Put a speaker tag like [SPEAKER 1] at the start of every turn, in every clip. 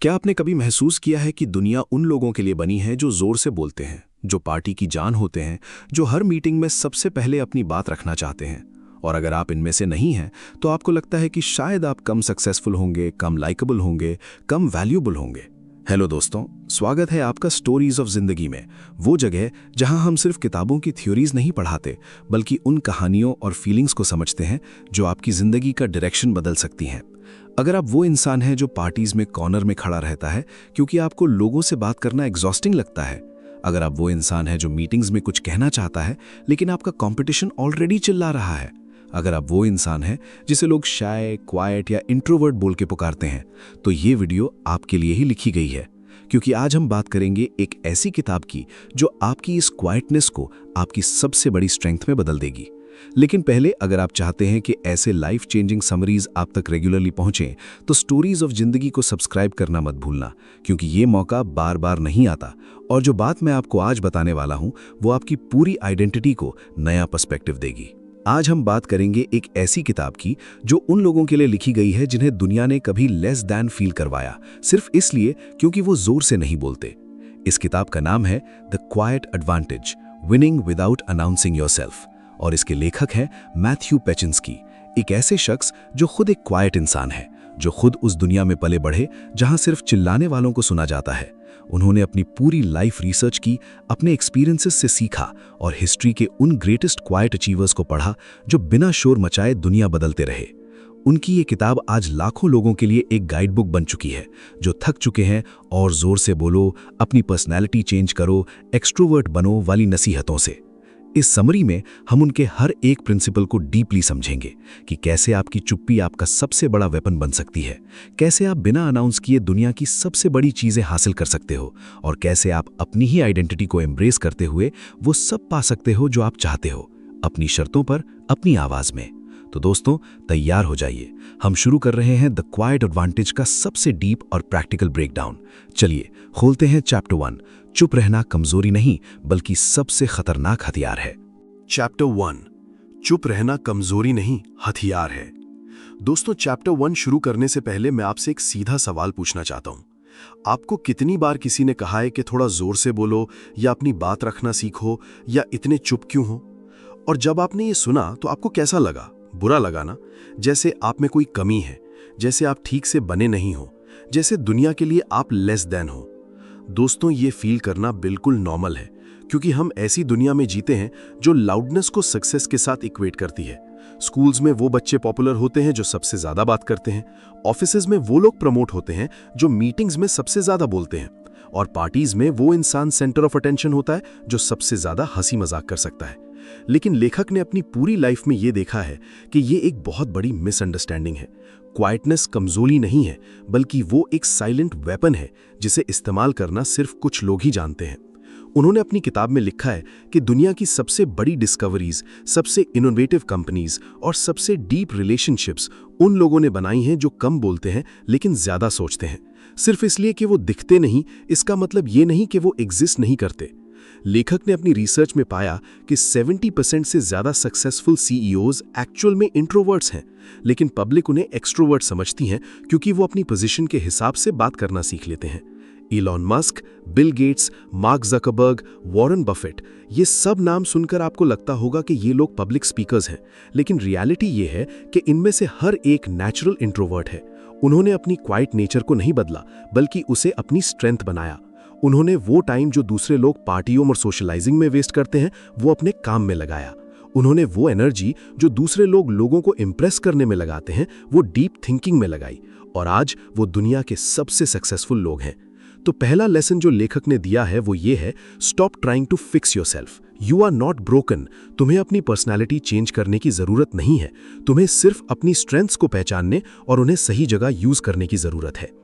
[SPEAKER 1] क्या आपने कभी महसूस किया है कि दुनिया उन लोगों के लिए बनी है जो जोर से बोलते हैं, जो पार्टी की जान होते हैं, जो हर मीटिंग में सबसे पहले अपनी बात रखना चाहते हैं? और अगर आप इनमें से नहीं हैं, तो आपको लगता है कि शायद आप कम सक्सेसफुल होंगे, कम लाइकेबल होंगे, कम वैल्यूएबल होंगे। हेलो दोस्तों, स्वागत है आपका स्टोरीज ऑफ जिंदगी में, वो जगह जहां हम सिर्फ किताबों की थ्योरीज नहीं पढ़ाते, बल्कि उन कहानियों और फीलिंग्स को समझते हैं जो आपकी जिंदगी का डायरेक्शन बदल सकती हैं। अगर आप वो इंसान हैं जो पार्टीज में कॉर्नर में खड़ा रहता है क्योंकि आपको लोगों से बात करना एग्जॉस्टिंग लगता है, अगर आप वो इंसान हैं जो मीटिंग्स में कुछ कहना चाहता है लेकिन आपका कंपटीशन ऑलरेडी चिल्ला रहा है, अगर आप वो इंसान हैं जिसे लोग शाय, क्वाइट या इंट्रोवर्ट बोल के पुकारते हैं, तो ये वीडियो आपके लिए ही लिखी गई है। क्योंकि आज हम बात करेंगे एक ऐसी किताब की जो आपकी इस क्वाइटनेस को आपकी सबसे बड़ी स्ट्रेंथ में बदल देगी। लेकिन पहले, अगर आप चाहते हैं कि ऐसे लाइफ चेंजिंग समरीज आप तक रेगुलरली पहुंचें, तो स्टोरीज ऑफ जिंदगी को सब्सक्राइब करना मत भूलना, क्योंकि ये मौका बार बार नहीं आता। और जो बात मैं आपको आज बताने वाला हूं, वो आपकी पूरी आइडेंटिटी को नया पर्सपेक्टिव देगी। आज हम बात करेंगे एक ऐसी किताब की जो उन लोगों के लिए लिखी गई है जिन्हें दुनिया ने कभी लेस दैन फील करवाया, सिर्फ इसलिए क्योंकि वो जोर से नहीं बोलते। इस किताब का नाम है the quite advantage, winning without announcing yourself, और इसके लेखक हैं मैथ्यू पेचिंस्की, एक ऐसे शख्स जो खुद एक क्वाइट इंसान है, जो खुद उस दुनिया में पले बढ़े जहां सिर्फ चिल्लाने वालों को सुना जाता है। उन्होंने अपनी पूरी लाइफ रिसर्च की, अपने एक्सपीरियंसेस से सीखा और हिस्ट्री के उन ग्रेटेस्ट क्वाइट अचीवर्स को पढ़ा जो बिना शोर मचाए दुनिया बदलते रहे। उनकी ये किताब आज लाखों लोगों के लिए एक गाइड बुक बन चुकी है, जो थक चुके हैं और जोर से बोलो, अपनी पर्सनैलिटी चेंज करो, एक्सट्रोवर्ट बनो वाली नसीहतों से। इस समरी में हम उनके हर एक प्रिंसिपल को डीपली समझेंगे कि कैसे आपकी चुप्पी आपका सबसे बड़ा वेपन बन सकती है, कैसे आप बिना अनाउंस किए दुनिया की सबसे बड़ी चीजें हासिल कर सकते हो, और कैसे आप अपनी ही आइडेंटिटी को एम्ब्रेस करते हुए वो सब पा सकते हो जो आप चाहते हो, अपनी शर्तों पर, अपनी आवाज में। तो दोस्तों, तैयार हो जाइए, हम शुरू कर रहे हैं द क्वाइट एडवांटेज का सबसे डीप और प्रैक्टिकल ब्रेकडाउन। चलिए खोलते हैं चैप्टर 1, चुप रहना कमजोरी नहीं बल्कि सबसे खतरनाक हथियार है।
[SPEAKER 2] चैप्टर 1, चुप रहना कमजोरी नहीं, हथियार है। दोस्तों, चैप्टर 1 शुरू करने से पहले मैं आपसे एक सीधा सवाल पूछना चाहता हूं। आपको कितनी बार किसी ने कहा है कि थोड़ा जोर से बोलो, या अपनी बात रखना सीखो, या इतने चुप क्यों हो? और जब आपने ये सुना तो आपको कैसा लगा? बुरा लगा ना? जैसे आप में कोई कमी है, जैसे आप ठीक से बने नहीं हो, जैसे दुनिया के लिए आप लेस देन हो। दोस्तों, ये फील करना बिल्कुल नॉर्मल है, क्योंकि हम ऐसी दुनिया में जीते हैं जो लाउडनेस को सक्सेस के साथ इक्वेट करती है। स्कूल्स में वो बच्चे पॉपुलर होते हैं जो सबसे ज्यादा बात करते हैं, ऑफिसेज में वो लोग प्रमोट होते हैं जो मीटिंग्स में सबसे ज्यादा बोलते हैं, और पार्टीज में वो इंसान सेंटर ऑफ अटेंशन होता है जो सबसे ज्यादा हंसी मजाक कर सकता है। लेकिन लेखक ने अपनी पूरी लाइफ में ये देखा है कि ये एक बहुत बड़ी मिसअंडरस्टैंडिंग है। क्वाइटनेस कमजोरी नहीं है, बल्कि वो एक साइलेंट वेपन है जिसे इस्तेमाल करना सिर्फ कुछ लोग ही जानते हैं। उन्होंने अपनी किताब में लिखा है कि दुनिया की सबसे बड़ी डिस्कवरीज, सबसे इनोवेटिव कंपनीज और सबसे डीप रिलेशनशिप्स उन लोगों ने बनाई हैं जो कम बोलते हैं लेकिन ज्यादा सोचते हैं। सिर्फ इसलिए कि वो दिखते नहीं, इसका मतलब ये नहीं कि वो एग्जिस्ट नहीं करते। लेखक ने अपनी रिसर्च में पाया कि 70% से ज्यादा सक्सेसफुल सीईओज एक्चुअल में इंट्रोवर्ट्स हैं, लेकिन पब्लिक उन्हें एक्सट्रोवर्ट समझती हैं क्योंकि वो अपनी पोजीशन के हिसाब से बात करना सीख लेते हैं। Elon Musk, Bill Gates, mark Zuckerberg, Warren Buffett, ये सब नाम सुनकर आपको लगता होगा कि ये लोग पब्लिक स्पीकर्स हैं, लेकिन रियलिटी ये है कि इनमें से हर एक नेचुरल इंट्रोवर्ट है। उन्होंने अपनी क्वाइट नेचर को नहीं बदला, बल्कि उसे अपनी स्ट्रेंथ बनाया। उन्होंने वो टाइम जो दूसरे लोग पार्टियों और सोशलाइजिंग में वेस्ट करते हैं, वो अपने काम में लगाया। उन्होंने वो एनर्जी जो दूसरे लोग लोगों को इम्प्रेस करने में लगाते हैं, वो डीप थिंकिंग में लगाई, और आज वो दुनिया के सबसे सक्सेसफुल लोग हैं। तो पहला लेसन जो लेखक ने दिया है वो ये है, stop trying to fix yourself, you are not broken. तुम्हें अपनी पर्सनैलिटी चेंज करने की जरूरत नहीं है, तुम्हें सिर्फ अपनी स्ट्रेंथ्स को पहचानने और उन्हें सही जगह यूज करने की जरूरत है।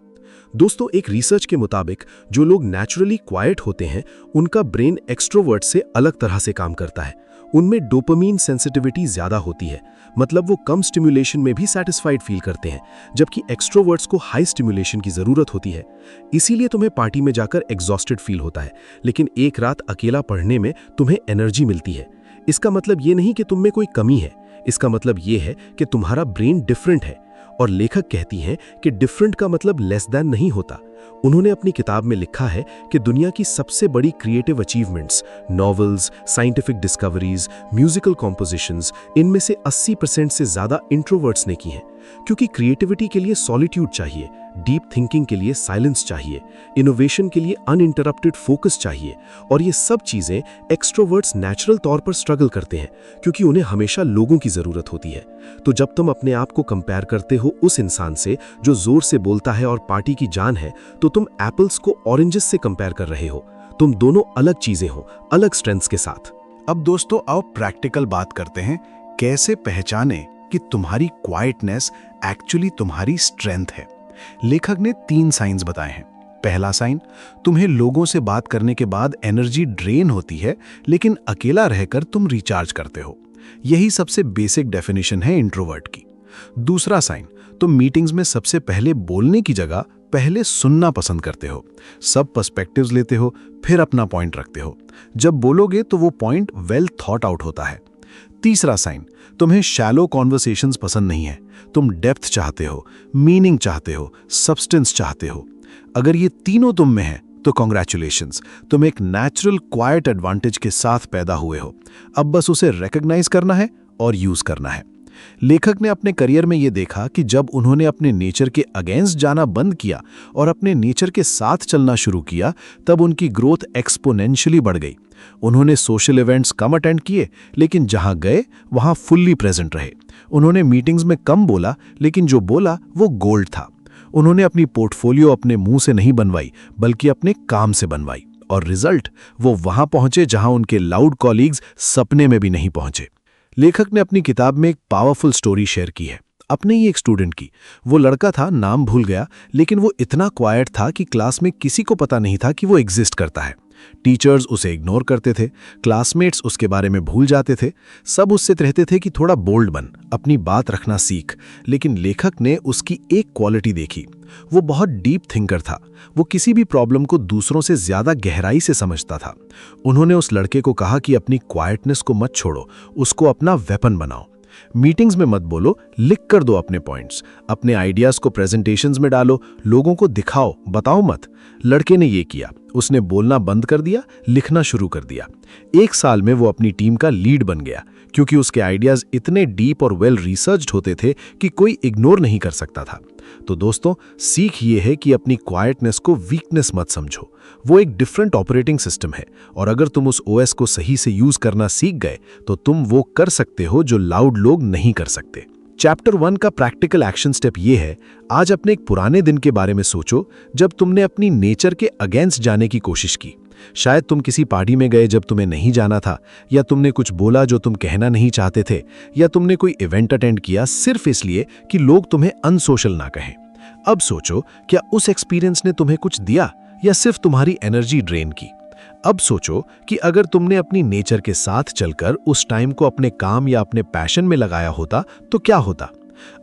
[SPEAKER 2] दोस्तों, एक रिसर्च के मुताबिक जो लोग नेचुरली क्वाइट होते हैं, उनका ब्रेन एक्सट्रोवर्ट से अलग तरह से काम करता है। उनमें डोपामीन सेंसिटिविटी ज्यादा होती है, मतलब वो कम स्टिमुलेशन में भी सेटिस्फाइड फील करते हैं, जबकि एक्सट्रोवर्ट्स को हाई स्टिमुलेशन की जरूरत होती है। इसीलिए तुम्हें पार्टी में जाकर एग्जॉस्टेड फील होता है, लेकिन एक रात अकेला पढ़ने में तुम्हें एनर्जी मिलती है। इसका मतलब ये नहीं कि तुम में कोई कमी है, इसका मतलब ये है कि तुम्हारा ब्रेन डिफरेंट है। और लेखक कहती हैं कि डिफरेंट का मतलब लेस देन नहीं होता। उन्होंने अपनी किताब में लिखा है कि दुनिया की सबसे बड़ी creative achievements, novels, scientific discoveries, musical compositions, इनमें से 80% से ज़्यादा इंट्रोवर्ट्स ने की हैं, क्योंकि क्रिएटिविटी के लिए सॉलिट्यूड चाहिए, डीप थिंकिंग के लिए साइलेंस चाहिए, इनोवेशन के लिए अनइंटरप्टेड फोकस चाहिए, और ये सब चीज़ें एक्सट्रोवर्ट्स नेचुरल तौर पर स्ट्रगल करते हैं, क्योंकि उन्हें हमेशा लोगों की ज़रूरत होती है। तो जब तुम अपने आप को कंपेयर करते हो उस इंसान से जो जोर से बोलता है और पार्टी की जान है, तो तुम एप्पल्स को ऑरेंजेस से कंपेयर कर रहे हो। तुम दोनों अलग चीज़ें हो, अलग स्ट्रेंथ्स के साथ।
[SPEAKER 1] अब दोस्तों आओ प्रैक्टिकल बात करते हैं, कैसे पहचाने कि तुम्हारी क्वाइटनेस एक्चुअली तुम्हारी स्ट्रेंथ है। लेखक ने 3 साइंस बताए हैं। पहला साइन, तुम्हें लोगों से बात करने के बाद एनर्जी ड्रेन होती है, लेकिन अकेला रहकर तुम रिचार्ज करते हो। यही सबसे बेसिक डेफिनेशन है इंट्रोवर्ट की। दूसरा साइन, तुम मीटिंग्स में सबसे पहले बोलने की जगह पहले सुनना पसंद करते हो। सब पर्सपेक्टिव्स लेते हो, फिर अपना पॉइंट रखते हो। जब बोलोगे तो वो पॉइंट वेल थॉट आउट होता है। तीसरा साइन, तुम्हें शैलो कॉन्वर्सेशंस पसंद नहीं है। तुम डेप्थ चाहते हो, मीनिंग चाहते हो, सब्सटेंस चाहते हो। अगर ये तीनों तुम में है तो कॉन्ग्रेचुलेशंस, तुम एक नेचुरल क्वाइट एडवांटेज के साथ पैदा हुए हो। अब बस उसे रिकॉग्नाइज करना है और यूज करना है। लेखक ने अपने करियर में यह देखा कि जब उन्होंने अपने नेचर के अगेंस्ट जाना बंद किया और अपने नेचर के साथ चलना शुरू किया, तब उनकी ग्रोथ एक्सपोनेंशियली बढ़ गई। उन्होंने सोशल इवेंट्स कम अटेंड किए, लेकिन जहां गए वहां फुल्ली प्रेजेंट रहे। उन्होंने मीटिंग्स में कम बोला, लेकिन जो बोला वो गोल्ड था। उन्होंने अपनी पोर्टफोलियो अपने मुंह से नहीं बनवाई, बल्कि अपने काम से बनवाई, और रिजल्ट, वो वहां पहुंचे जहां उनके लाउड कॉलीग्स सपने में भी नहीं पहुंचे। लेखक ने अपनी किताब में एक पावरफुल स्टोरी शेयर की है, अपने ही एक स्टूडेंट की। वो लड़का था, नाम भूल गया, लेकिन वो इतना क्वाइट था कि क्लास में किसी को पता नहीं था कि वो एग्जिस्ट करता है। टीचर्स उसे इग्नोर करते थे, क्लासमेट्स उसके बारे में भूल जाते थे, सब उससे कहते थे कि थोड़ा बोल्ड बन, अपनी बात रखना सीख। लेकिन लेखक ने उसकी एक क्वालिटी देखी, वो बहुत डीप थिंकर था। वो किसी भी प्रॉब्लम को दूसरों से ज्यादा गहराई से समझता था। उन्होंने उस लड़के को कहा कि अपनी क्वाइटनेस को मत छोड़ो, उसको अपना वेपन बनाओ। मीटिंग्स में मत बोलो, लिख कर दो अपने पॉइंट्स, अपने आइडियाज को प्रेजेंटेशंस में डालो, लोगों को दिखाओ, बताओ मत। लड़के ने ये किया, उसने बोलना बंद कर दिया, लिखना शुरू कर दिया। 1 साल में वो अपनी टीम का लीड बन गया, क्योंकि उसके आइडियाज इतने डीप और वेल रिसर्च्ड होते थे कि कोई इग्नोर नहीं कर सकता था। तो दोस्तों, सीख ये है कि अपनी क्वाइटनेस को वीकनेस मत समझो। वो एक डिफरेंट ऑपरेटिंग सिस्टम है, और अगर तुम उस ओएस को सही से यूज करना सीख गए तो तुम वो कर सकते हो जो लाउड लोग नहीं कर सकते। चैप्टर 1 का प्रैक्टिकल एक्शन स्टेप ये है, आज अपने एक पुराने दिन के बारे में सोचो जब तुमने अपनी नेचर के अगेंस्ट जाने की कोशिश की। शायद तुम किसी पार्टी में गए जब तुम्हें नहीं जाना था, या तुमने कुछ बोला जो तुम कहना नहीं चाहते थे, या तुमने कोई इवेंट अटेंड किया सिर्फ इसलिए कि लोग तुम्हें अनसोशल ना कहें। अब सोचो, क्या उस एक्सपीरियंस ने तुम्हें कुछ दिया या सिर्फ तुम्हारी एनर्जी ड्रेन की? अब सोचो कि अगर तुमने अपनी नेचर के साथ चलकर उस टाइम को अपने काम या अपने पैशन में लगाया होता तो क्या होता?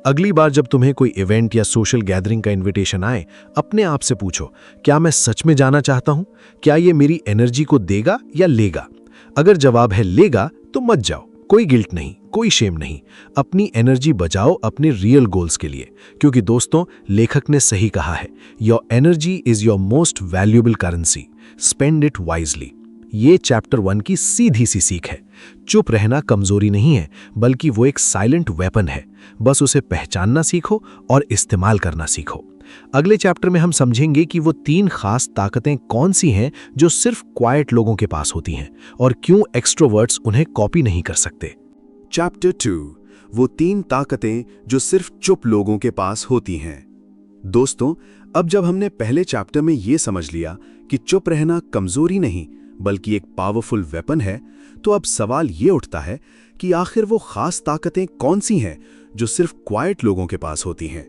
[SPEAKER 1] अगली बार जब तुम्हें कोई इवेंट या सोशल गैदरिंग का इनविटेशन आए, अपने आप से पूछो, क्या मैं सच में जाना चाहता हूं? क्या ये मेरी एनर्जी को देगा या लेगा? अगर जवाब है लेगा, तो मत जाओ। कोई गिल्ट नहीं, कोई शेम नहीं। अपनी एनर्जी बचाओ अपने रियल गोल्स के लिए, क्योंकि दोस्तों, लेखक ने सही कहा है, your energy is your most valuable currency, spend it wisely. ये चैप्टर 1 की सीधी सी सीख है। चुप रहना कमजोरी नहीं है, बल्कि वो एक साइलेंट वेपन है। बस उसे पहचानना सीखो और इस्तेमाल करना सीखो। अगले चैप्टर में हम समझेंगे कि वो 3 खास ताकतें कौन सी हैं जो सिर्फ क्वाइट लोगों के पास होती हैं, और क्यों एक्सट्रोवर्ट्स उन्हें कॉपी नहीं कर सकते।
[SPEAKER 2] चैप्टर 2, वो 3 ताकतें जो सिर्फ चुप लोगों के पास होती हैं। दोस्तों, अब जब हमने पहले चैप्टर में ये समझ लिया कि चुप रहना कमजोरी नहीं बल्कि एक पावरफुल वेपन है, तो अब सवाल ये उठता है कि आखिर वो खास ताकतें कौन सी हैं जो सिर्फ क्वाइट लोगों के पास होती हैं।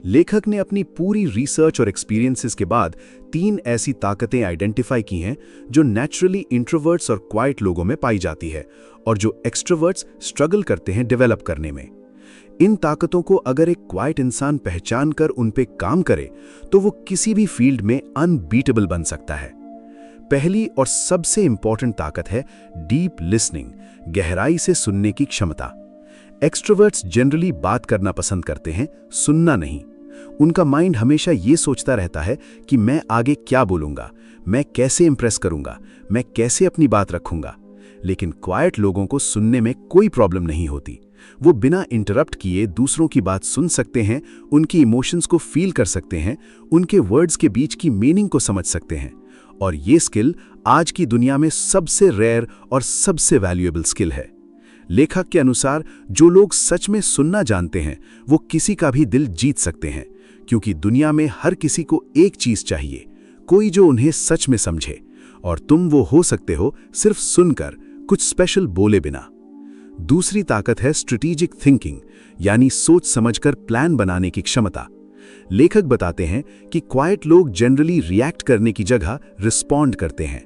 [SPEAKER 2] लेखक ने अपनी पूरी रिसर्च और एक्सपीरियंसेस के बाद 3 ऐसी ताकतें आइडेंटिफाई की हैं जो नेचुरली इंट्रोवर्ट्स और क्वाइट लोगों में पाई जाती है, और जो एक्सट्रोवर्ट्स स्ट्रगल करते हैं डेवलप करने में। इन ताकतों को अगर एक क्वाइट इंसान पहचान कर उन पे काम करे तो वो किसी भी फील्ड में अनबीटेबल बन सकता है। पहली और सबसे इंपॉर्टेंट ताकत है डीप लिसनिंग, गहराई से सुनने की क्षमता। एक्सट्रोवर्ट्स जनरली बात करना पसंद करते हैं, सुनना नहीं।
[SPEAKER 1] उनका माइंड हमेशा ये सोचता रहता है कि मैं आगे क्या बोलूँगा, मैं कैसे इंप्रेस करूँगा, मैं कैसे अपनी बात रखूँगा। लेकिन क्वाइट लोगों को सुनने में कोई प्रॉब्लम नहीं होती। वो बिना इंटरप्ट किए दूसरों की बात सुन सकते हैं, उनकी इमोशंस को फील कर सकते हैं, उनके वर्ड्स के बीच की मीनिंग को समझ सकते हैं। और ये स्किल आज की दुनिया में सबसे रेयर और सबसे वैल्यूएबल स्किल है। लेखक के अनुसार जो लोग सच में सुनना जानते हैं वो किसी का भी दिल जीत सकते हैं, क्योंकि दुनिया में हर किसी को एक चीज चाहिए, कोई जो उन्हें सच में समझे। और तुम वो हो सकते हो सिर्फ सुनकर, कुछ स्पेशल बोले बिना। दूसरी ताकत है स्ट्रेटेजिक थिंकिंग, यानी सोच समझकर प्लान बनाने की क्षमता। लेखक बताते हैं कि क्वाइट लोग जनरली रिएक्ट करने की जगह रिस्पॉन्ड करते हैं।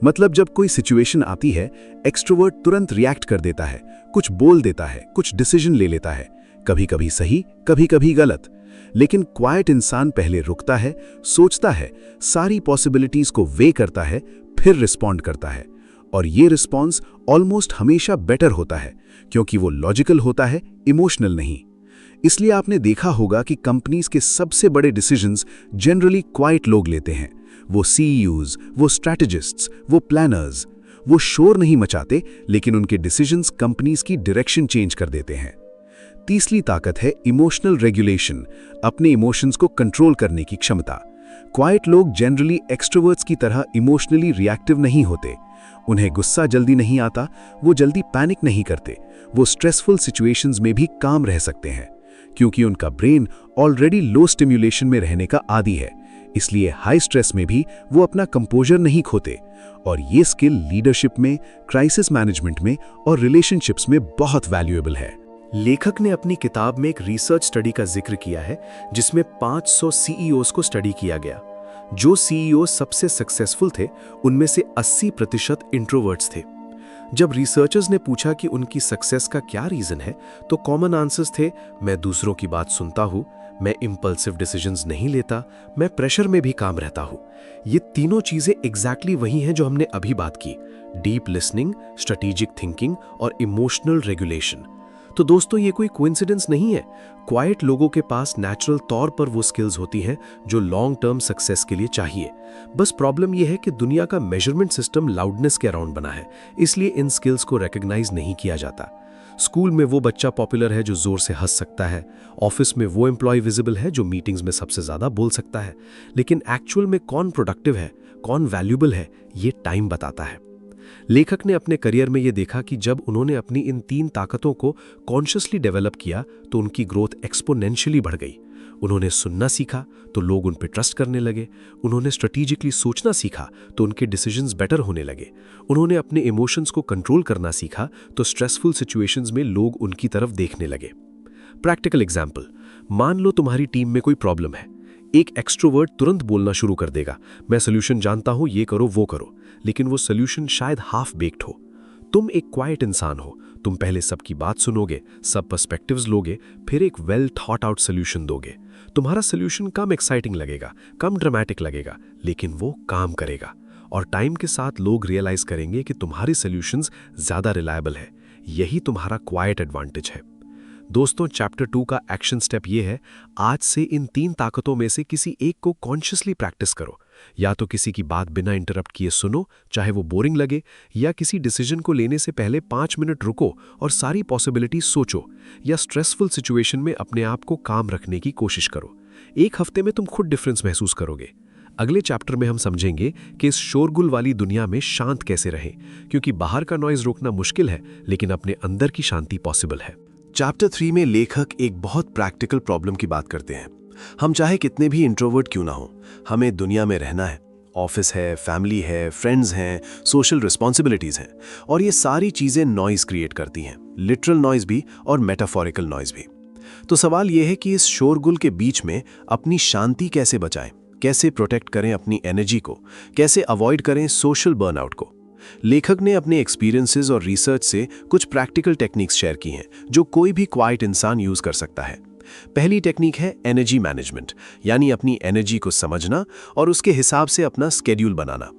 [SPEAKER 1] मतलब जब कोई सिचुएशन आती है, एक्सट्रोवर्ट तुरंत रिएक्ट कर देता है, कुछ बोल देता है, कुछ डिसीजन ले लेता है, कभी कभी सही, कभी कभी गलत। लेकिन क्वाइट इंसान पहले रुकता है, सोचता है, सारी पॉसिबिलिटीज को वे करता है, फिर रिस्पॉन्ड करता है। और ये रिस्पॉन्स ऑलमोस्ट हमेशा बेटर होता है, क्योंकि वो लॉजिकल होता है, इमोशनल नहीं। इसलिए आपने देखा होगा कि कंपनीज के सबसे बड़े डिसीजंस जनरली क्वाइट लोग लेते हैं। वो सीईओज, वो स्ट्रैटेजिस्ट्स, वो प्लानर्स। वो शोर नहीं मचाते, लेकिन उनके डिसीजंस कंपनीज की डायरेक्शन चेंज कर देते हैं। तीसरी ताकत है इमोशनल रेगुलेशन, अपने इमोशंस को कंट्रोल करने की क्षमता। क्वाइट लोग जनरली एक्सट्रोवर्ट्स की तरह इमोशनली रिएक्टिव नहीं होते। उन्हें गुस्सा जल्दी नहीं आता, वो जल्दी पैनिक नहीं करते, वो स्ट्रेसफुल सिचुएशंस में भी काम रह सकते हैं, क्योंकि उनका ब्रेन ऑलरेडी लो स्टिम्युलेशन में रहने का आदी है। इसलिए हाई स्ट्रेस में भी वो अपना कंपोजर नहीं खोते। और ये स्किल लीडरशिप में, क्राइसिस मैनेजमेंट में और रिलेशनशिप्स में बहुत वैल्यूएबल है।
[SPEAKER 2] लेखक ने अपनी किताब में एक रिसर्च स्टडी का जिक्र किया है, जिसमें 500 सीईओज को स्टडी किया गया। जो सीईओ सबसे सक्सेसफुल थे, उनमें से 80% इंट्रोवर्ट्स थे। जब रिसर्चर्स ने पूछा कि उनकी सक्सेस का क्या रीजन है, तो कॉमन आंसर्स थे, मैं दूसरों की बात सुनता हूँ, मैं इंपल्सिव डिसीजंस नहीं लेता, मैं प्रेशर में भी काम रहता हूँ। ये तीनों चीजें एग्जैक्टली वही हैं जो हमने अभी बात की: डीप लिसनिंग, स्ट्रेटेजिक थिंकिंग और इमोशनल रेगुलेशन। तो दोस्तों, ये कोई कोइंसिडेंस नहीं है। क्वाइट लोगों के पास नेचुरल तौर पर वो स्किल्स होती हैं जो लॉन्ग टर्म सक्सेस के लिए चाहिए। बस प्रॉब्लम ये है कि दुनिया का मेजरमेंट सिस्टम लाउडनेस के अराउंड बना है, इसलिए इन स्किल्स को रिकॉग्नाइज नहीं किया जाता। स्कूल में वो बच्चा पॉपुलर है जो जोर से हंस सकता है, ऑफिस में वो एम्प्लॉय विजिबल है जो मीटिंग्स में सबसे ज्यादा बोल सकता है। लेकिन एक्चुअल में कौन प्रोडक्टिव है, कौन वैल्यूएबल है, ये टाइम बताता है। लेखक ने अपने करियर में ये देखा कि जब उन्होंने अपनी इन 3 ताकतों को कॉन्शियसली डेवलप किया तो उनकी ग्रोथ एक्सपोनेंशियली बढ़ गई। उन्होंने सुनना सीखा तो लोग उन पर ट्रस्ट करने लगे। उन्होंने स्ट्रेटेजिकली सोचना सीखा तो उनके डिसीजंस बेटर होने लगे। उन्होंने अपने इमोशंस को कंट्रोल करना सीखा तो स्ट्रेसफुल सिचुएशंस में लोग उनकी तरफ देखने लगे। प्रैक्टिकल एग्जाम्पल, मान लो तुम्हारी टीम में कोई प्रॉब्लम है। एक एक्सट्रोवर्ट तुरंत बोलना शुरू कर देगा, मैं सोल्यूशन जानता हूं, ये करो वो करो, लेकिन वो सोल्यूशन शायद हाफ बेक्ड हो। तुम एक क्वाइट इंसान हो, तुम पहले सबकी बात सुनोगे, सब पर्सपेक्टिव्स लोगे, फिर एक वेल थॉट आउट सोल्यूशन दोगे। तुम्हारा सोल्यूशन कम एक्साइटिंग लगेगा, कम ड्रामेटिक लगेगा, लेकिन वो काम करेगा। और टाइम के साथ लोग रियलाइज करेंगे कि तुम्हारी सोल्यूशंस ज्यादा रिलायबल है। यही तुम्हारा क्वाइट एडवांटेज है। दोस्तों, चैप्टर 2 का एक्शन स्टेप ये है, आज से इन 3 ताकतों में से किसी एक को कॉन्शियसली प्रैक्टिस करो। या तो किसी की बात बिना इंटरप्ट किए सुनो, चाहे वो बोरिंग लगे, या किसी डिसीजन को लेने से पहले 5 मिनट रुको और सारी पॉसिबिलिटी सोचो, या स्ट्रेसफुल सिचुएशन में अपने आप को काम रखने की कोशिश करो। एक हफ्ते में तुम खुद डिफरेंस महसूस करोगे। अगले चैप्टर में हम समझेंगे कि इस शोरगुल वाली दुनिया में शांत कैसे रहें, क्योंकि बाहर का नॉइज रोकना मुश्किल है, लेकिन अपने अंदर की शांति पॉसिबल है।
[SPEAKER 3] चैप्टर 3 में लेखक एक बहुत प्रैक्टिकल प्रॉब्लम की बात करते हैं। हम चाहे कितने भी इंट्रोवर्ट क्यों ना हो, हमें दुनिया में रहना है। ऑफिस है, फैमिली है, फ्रेंड्स हैं, सोशल रिस्पॉन्सिबिलिटीज हैं, और ये सारी चीजें नॉइज क्रिएट करती हैं, लिटरल नॉइज भी और मेटाफोरिकल नॉइज भी। तो सवाल यह है कि इस शोरगुल के बीच में अपनी शांति कैसे बचाएं, कैसे प्रोटेक्ट करें अपनी एनर्जी को, कैसे अवॉइड करें सोशल बर्नआउट को। लेखक ने अपने एक्सपीरियंसेस और रिसर्च से कुछ प्रैक्टिकल टेक्निक्स शेयर की हैं जो कोई भी क्वाइट इंसान यूज कर सकता है। पहली टेक्निक है एनर्जी मैनेजमेंट, यानी अपनी एनर्जी को समझना और उसके हिसाब से अपना स्केड्यूल बनाना।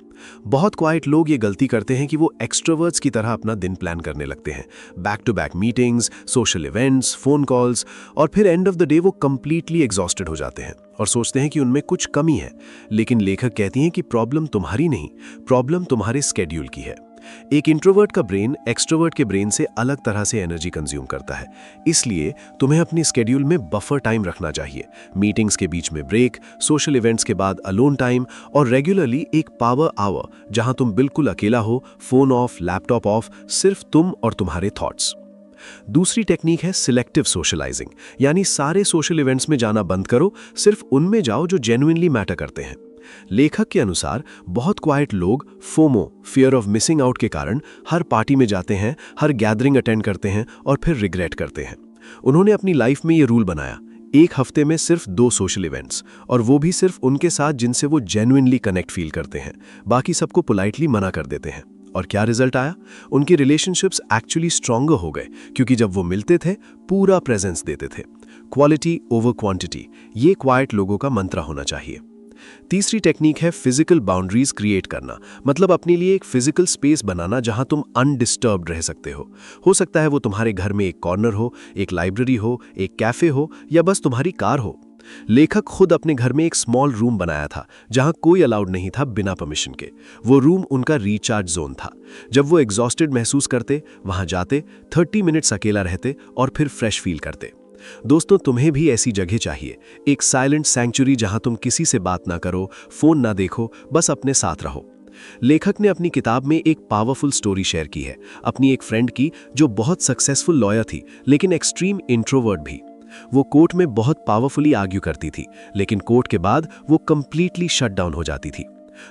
[SPEAKER 3] बहुत क्वाइट लोग ये गलती करते हैं कि वो एक्सट्रोवर्ट्स की तरह अपना दिन प्लान करने लगते हैं। Back to back meetings, social events, phone calls, और फिर एंड ऑफ द डे वो कंप्लीटली एग्जॉस्टेड हो जाते हैं और सोचते हैं कि उनमें कुछ कमी है। लेकिन लेखक कहती हैं कि प्रॉब्लम तुम्हारी नहीं, प्रॉब्लम तुम्हारे स्केड्यूल की है। एक इंट्रोवर्ट का ब्रेन एक्सट्रोवर्ट के ब्रेन से अलग तरह से एनर्जी कंज्यूम करता है, इसलिए तुम्हें अपनी स्केड्यूल में बफर टाइम रखना चाहिए। मीटिंग्स के बीच में ब्रेक, सोशल इवेंट्स के बाद अलोन टाइम और रेगुलरली एक पावर आवर जहां तुम बिल्कुल अकेला हो, फोन ऑफ, लैपटॉप ऑफ, सिर्फ तुम और तुम्हारे थॉट्स। दूसरी टेक्निक है सिलेक्टिव सोशलाइजिंग, यानी सारे सोशल इवेंट्स में जाना बंद करो, सिर्फ उनमें जाओ जो जेन्युइनली मैटर करते हैं। लेखक के अनुसार बहुत क्वाइट लोग FOMO, fear of missing out के कारण हर पार्टी में जाते हैं, हर गैदरिंग अटेंड करते हैं और फिर रिग्रेट करते हैं। उन्होंने अपनी लाइफ में ये रूल बनाया, एक हफ्ते में सिर्फ 2 सोशल इवेंट्स, और वो भी सिर्फ उनके साथ जिनसे वो जेन्युइनली कनेक्ट फील करते हैं। बाकी सबको पोलाइटली मना कर देते हैं। और क्या रिजल्ट आया? उनकी रिलेशनशिप्स एक्चुअली स्ट्रॉन्गर हो गए, क्योंकि जब वो मिलते थे पूरा प्रेजेंस देते थे। क्वालिटी ओवर क्वांटिटी, ये क्वाइट लोगों का मंत्र होना चाहिए। तीसरी टेक्निक है फिजिकल बाउंड्रीज क्रिएट करना, मतलब अपने लिए एक फिजिकल स्पेस बनाना जहां तुम अनडिस्टर्ब्ड रह सकते हो सकता है वो तुम्हारे घर में एक कॉर्नर हो, एक लाइब्रेरी हो, एक कैफे हो, या बस तुम्हारी कार हो। लेखक खुद अपने घर में एक स्मॉल रूम बनाया था जहां कोई अलाउड नहीं था बिना परमिशन के। वो रूम उनका रिचार्ज जोन था। जब वो एग्जॉस्टेड महसूस करते, वहां जाते, 30 मिनट्स अकेला रहते और फिर फ्रेश फील करते। दोस्तों, तुम्हें भी ऐसी जगह चाहिए, एक साइलेंट सैंक्चुरी जहां तुम किसी से बात ना करो, फोन ना देखो, बस अपने साथ रहो। लेखक ने अपनी किताब में एक पावरफुल स्टोरी शेयर की है, अपनी एक फ्रेंड की जो बहुत सक्सेसफुल लॉयर थी लेकिन एक्सट्रीम इंट्रोवर्ट भी। वो कोर्ट में बहुत पावरफुली आर्ग्यू करती थी, लेकिन कोर्ट के बाद वो कंप्लीटली शट डाउन हो जाती थी।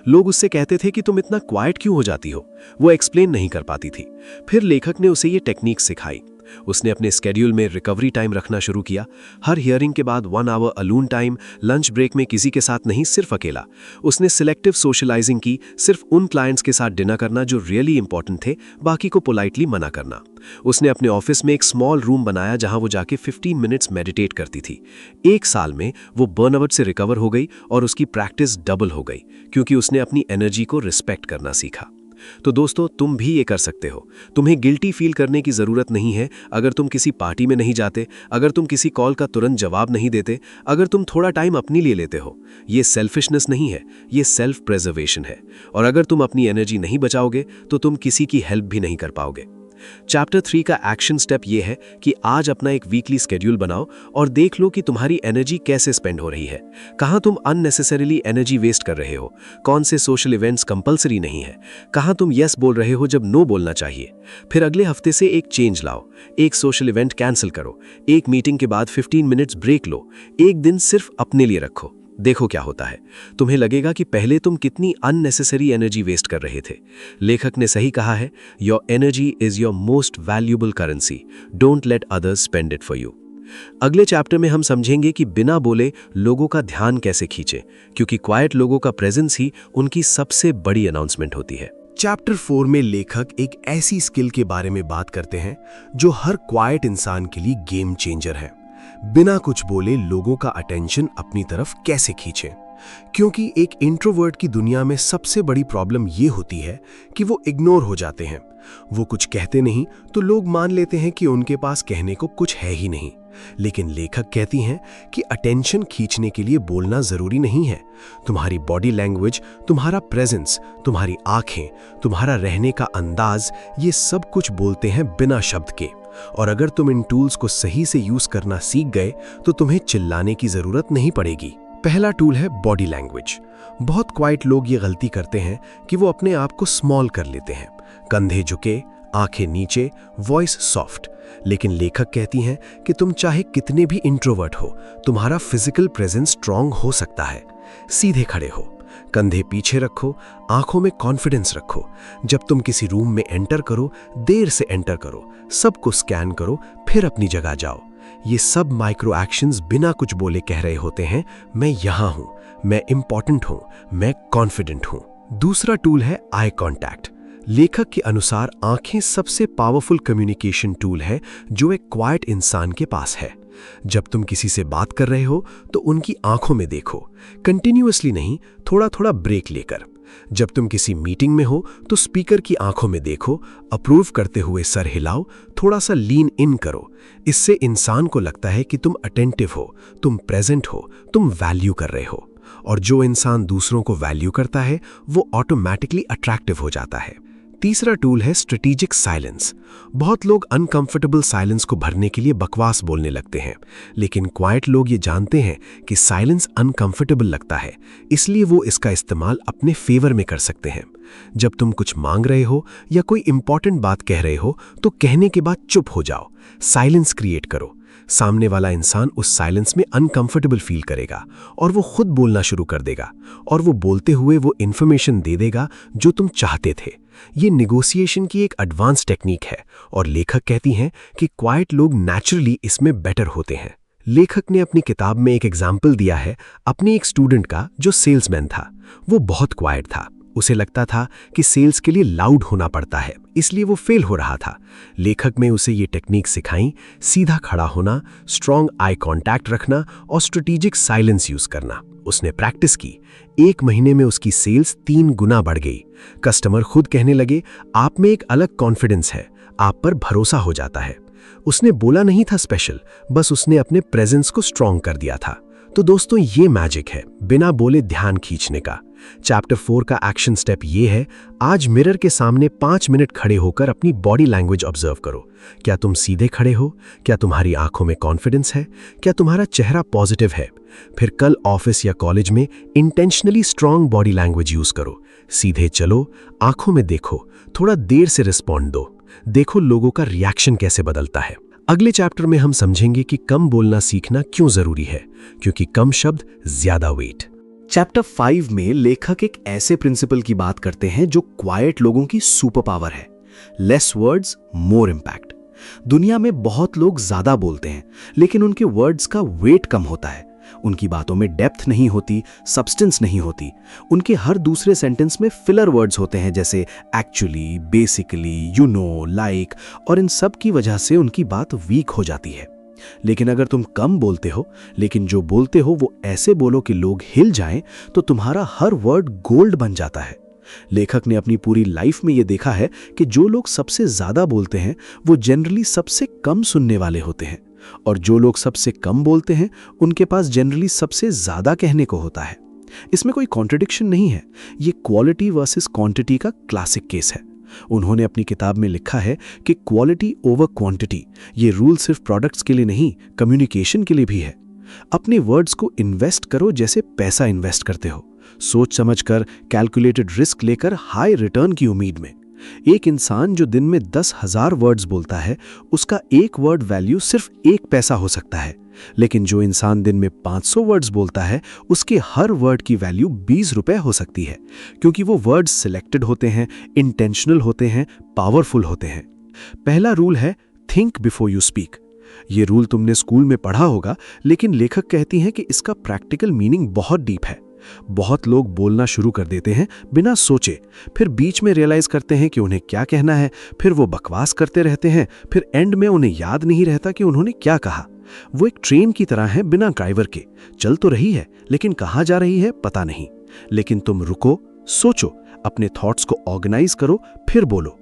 [SPEAKER 3] लोग उससे कहते थे कि तुम इतना क्वाइट क्यों हो जाती हो। वो एक्सप्लेन नहीं कर पाती थी। फिर लेखक ने उसे ये टेक्निक सिखाई। उसने अपने स्केड्यूल में रिकवरी टाइम रखना शुरू किया। हर हियरिंग के बाद 1 hour alone time, lunch break में किसी के साथ नहीं, सिर्फ अकेला। उसने सिलेक्टिव सोशलाइजिंग की, सिर्फ उन क्लाइंट्स के साथ डिनर करना जो रियली इंपॉर्टेंट थे, बाकी को पोलाइटली मना करना। उसने अपने ऑफिस में एक स्मॉल रूम बनाया जहां वो जाके 15 मिनट्स मेडिटेट करती थी। 1 साल में वो बर्नआउट से रिकवर हो गई और उसकी प्रैक्टिस डबल हो गई, क्योंकि उसने अपनी एनर्जी को रिस्पेक्ट करना सीखा। तो दोस्तों, तुम भी ये कर सकते हो। तुम्हें गिल्टी फील करने की ज़रूरत नहीं है अगर तुम किसी पार्टी में नहीं जाते, अगर तुम किसी कॉल का तुरंत जवाब नहीं देते, अगर तुम थोड़ा टाइम अपने लिए लेते हो। ये सेल्फिशनेस नहीं है, ये सेल्फ प्रिजर्वेशन है। और अगर तुम अपनी एनर्जी नहीं बचाओगे तो तुम किसी की हेल्प भी नहीं कर पाओगे। चैप्टर 3 का एक्शन स्टेप ये है कि आज अपना एक वीकली स्केड्यूल बनाओ और देख लो कि तुम्हारी एनर्जी कैसे स्पेंड हो रही है, कहाँ तुम अननेसेसरीली एनर्जी वेस्ट कर रहे हो, कौन से सोशल इवेंट्स कंपलसरी नहीं है, कहाँ तुम यस बोल रहे हो जब नो बोलना चाहिए। फिर अगले हफ्ते से एक चेंज लाओ, एक सोशल इवेंट कैंसिल करो, एक मीटिंग के बाद 15 मिनट्स ब्रेक लो, एक दिन सिर्फ अपने लिए रखो। देखो क्या होता है। तुम्हें लगेगा कि पहले तुम कितनी अननेसेसरी एनर्जी वेस्ट कर रहे थे। लेखक ने सही कहा है, your energy is your most valuable currency, don't let others spend it for you. अगले चैप्टर में हम समझेंगे कि बिना बोले लोगों का ध्यान कैसे खींचे, क्योंकि क्वाइट लोगों का प्रेजेंस ही उनकी सबसे बड़ी अनाउंसमेंट होती है।
[SPEAKER 2] चैप्टर 4 में लेखक एक ऐसी स्किल के बारे में बात करते हैं जो हर क्वाइट इंसान के लिए गेम चेंजर है। बिना कुछ बोले लोगों का अटेंशन अपनी तरफ कैसे खींचें, क्योंकि एक इंट्रोवर्ट की दुनिया में सबसे बड़ी प्रॉब्लम ये होती है कि वो इग्नोर हो जाते हैं। वो कुछ कहते नहीं तो लोग मान लेते हैं कि उनके पास कहने को कुछ है ही नहीं। लेकिन लेखक कहती हैं कि अटेंशन खींचने के लिए बोलना जरूरी नहीं है। तुम्हारी बॉडी लैंग्वेज, तुम्हारा प्रेजेंस, तुम्हारी आंखें, तुम्हारा रहने का अंदाज, ये सब कुछ बोलते हैं बिना शब्द के। और अगर तुम इन टूल्स को सही से यूज करना सीख गए तो तुम्हें चिल्लाने की जरूरत नहीं पड़ेगी। पहला टूल है बॉडी लैंग्वेज। बहुत क्वाइट लोग ये गलती करते हैं कि वो अपने आप को स्मॉल कर लेते हैं, कंधे झुके, आंखें नीचे, वॉइस सॉफ्ट। लेकिन लेखक कहती हैं कि तुम चाहे कितने भी इंट्रोवर्ट हो, तुम्हारा फिजिकल प्रेजेंस स्ट्रांग हो सकता है। सीधे खड़े हो, कंधे पीछे रखो, आंखों में कॉन्फिडेंस रखो। जब तुम किसी रूम में एंटर करो, देर से एंटर करो, सबको स्कैन करो, फिर अपनी जगह जाओ। ये सब माइक्रो एक्शंस बिना कुछ बोले कह रहे होते हैं, मैं यहां हूं, मैं इंपॉर्टेंट हूं, मैं कॉन्फिडेंट हूं। दूसरा टूल है आई कॉन्टैक्ट। लेखक के अनुसार आंखें सबसे पावरफुल कम्युनिकेशन टूल है जो एक क्वाइट इंसान के पास है। जब तुम किसी से बात कर रहे हो तो उनकी आंखों में देखो, कंटिन्यूअसली नहीं, थोड़ा थोड़ा ब्रेक लेकर।
[SPEAKER 3] जब तुम किसी मीटिंग में हो तो स्पीकर की आंखों में देखो, अप्रूव करते हुए सर हिलाओ, थोड़ा सा लीन इन करो। इससे इंसान को लगता है कि तुम अटेंटिव हो, तुम प्रेजेंट हो, तुम वैल्यू कर रहे हो। और जो इंसान दूसरों को वैल्यू करता है वो ऑटोमैटिकली अट्रैक्टिव हो जाता है। तीसरा टूल है स्ट्रेटेजिक साइलेंस। बहुत लोग अनकंफर्टेबल साइलेंस को भरने के लिए बकवास बोलने लगते हैं, लेकिन क्वाइट लोग ये जानते हैं कि साइलेंस अनकंफर्टेबल लगता है, इसलिए वो इसका इस्तेमाल अपने फेवर में कर सकते हैं। जब तुम कुछ मांग रहे हो या कोई इंपॉर्टेंट बात कह रहे हो तो कहने के बाद चुप हो जाओ, साइलेंस क्रिएट करो। सामने वाला इंसान उस साइलेंस में अनकंफर्टेबल फील करेगा और वो खुद बोलना शुरू कर देगा, और वो बोलते हुए वो इन्फॉर्मेशन दे देगा जो तुम चाहते थे। ये नेगोशिएशन की एक एडवांस टेक्निक है और लेखक कहती हैं कि क्वाइट लोग नेचुरली इसमें बेटर होते हैं। लेखक ने अपनी किताब में एक एग्जाम्पल दिया है अपने एक स्टूडेंट का जो सेल्समैन था। वो बहुत क्वाइट था, उसे लगता था कि सेल्स के लिए लाउड होना पड़ता है, इसलिए वो फेल हो रहा था। लेखक ने उसे ये टेक्निक सिखाई, सीधा खड़ा होना, स्ट्रॉन्ग आई कांटेक्ट रखना और स्ट्रेटेजिक साइलेंस यूज करना। उसने प्रैक्टिस की। 1 महीने में उसकी सेल्स 3 गुना बढ़ गई। कस्टमर खुद कहने लगे, आप में एक अलग कॉन्फिडेंस है, आप पर भरोसा हो जाता है। उसने बोला नहीं था स्पेशल, बस उसने अपने प्रेजेंस को स्ट्रॉन्ग कर दिया था। तो दोस्तों, ये मैजिक है बिना बोले ध्यान खींचने का। चैप्टर 4 का एक्शन स्टेप ये है, आज मिरर के सामने 5 मिनट खड़े होकर अपनी बॉडी लैंग्वेज ऑब्जर्व करो। क्या तुम सीधे खड़े हो? क्या तुम्हारी आंखों में कॉन्फिडेंस है? क्या तुम्हारा चेहरा पॉजिटिव है? फिर कल ऑफिस या कॉलेज में intentionally strong body language use करो। सीधे चलो, आंखों में देखो, थोड़ा देर से रिस्पॉन्ड दो, देखो लोगों का रिएक्शन कैसे बदलता है। अगले चैप्टर में हम समझेंगे कि कम बोलना सीखना क्यों जरूरी है, क्योंकि कम शब्द ज्यादा वेट।
[SPEAKER 1] चैप्टर 5 में लेखक एक ऐसे प्रिंसिपल की बात करते हैं जो क्वाइट लोगों की सुपर पावर है, लेस वर्ड्स मोर इम्पैक्ट। दुनिया में बहुत लोग ज्यादा बोलते हैं, लेकिन उनके वर्ड्स का वेट कम होता है। उनकी बातों में डेप्थ नहीं होती, सब्सटेंस नहीं होती। उनके हर दूसरे सेंटेंस में फिलर वर्ड्स होते हैं, जैसे actually, basically, you know, like, और इन सब की वजह से उनकी बात वीक हो जाती है। लेकिन अगर तुम कम बोलते हो, लेकिन जो बोलते हो वो ऐसे बोलो कि लोग हिल जाएं, तो तुम्हारा हर वर्ड गोल्ड बन जाता है। लेखक ने अपनी पूरी लाइफ में ये देखा है कि जो लोग सबसे ज्यादा बोलते हैं वो जनरली सबसे कम सुनने वाले होते हैं, और जो लोग सबसे कम बोलते हैं उनके पास जनरली सबसे ज्यादा कहने को होता है। इसमें कोई कॉन्ट्रडिक्शन नहीं है, ये क्वालिटी वर्सेस क्वांटिटी का क्लासिक केस है। उन्होंने अपनी किताब में लिखा है कि क्वालिटी ओवर क्वांटिटी, ये रूल सिर्फ प्रोडक्ट्स के लिए नहीं, कम्युनिकेशन के लिए भी है। अपने वर्ड्स को इन्वेस्ट करो जैसे पैसा इन्वेस्ट करते हो, सोच समझकर, कैलकुलेटेड रिस्क लेकर, हाई रिटर्न की उम्मीद में। एक इंसान जो दिन में 10,000 वर्ड्स बोलता है, उसका एक वर्ड वैल्यू सिर्फ 1 पैसा हो सकता है, लेकिन जो इंसान दिन में 500 वर्ड्स बोलता है, उसके हर वर्ड की वैल्यू 20 रुपए हो सकती है, क्योंकि वो वर्ड्स सिलेक्टेड होते हैं, इंटेंशनल होते हैं, पावरफुल होते हैं। पहला रूल है थिंक बिफोर यू स्पीक। ये रूल तुमने स्कूल में पढ़ा होगा, लेकिन लेखक कहती हैं कि इसका प्रैक्टिकल मीनिंग बहुत डीप है। बहुत लोग बोलना शुरू कर देते हैं बिना सोचे, फिर बीच में रियलाइज करते हैं कि उन्हें क्या कहना है, फिर वो बकवास करते रहते हैं, फिर एंड में उन्हें याद नहीं रहता कि उन्होंने क्या कहा। वो एक ट्रेन की तरह है बिना ड्राइवर के, चल तो रही है लेकिन कहाँ जा रही है पता नहीं। लेकिन तुम रुको, सोचो, अपने थॉट्स को ऑर्गेनाइज करो, फिर बोलो।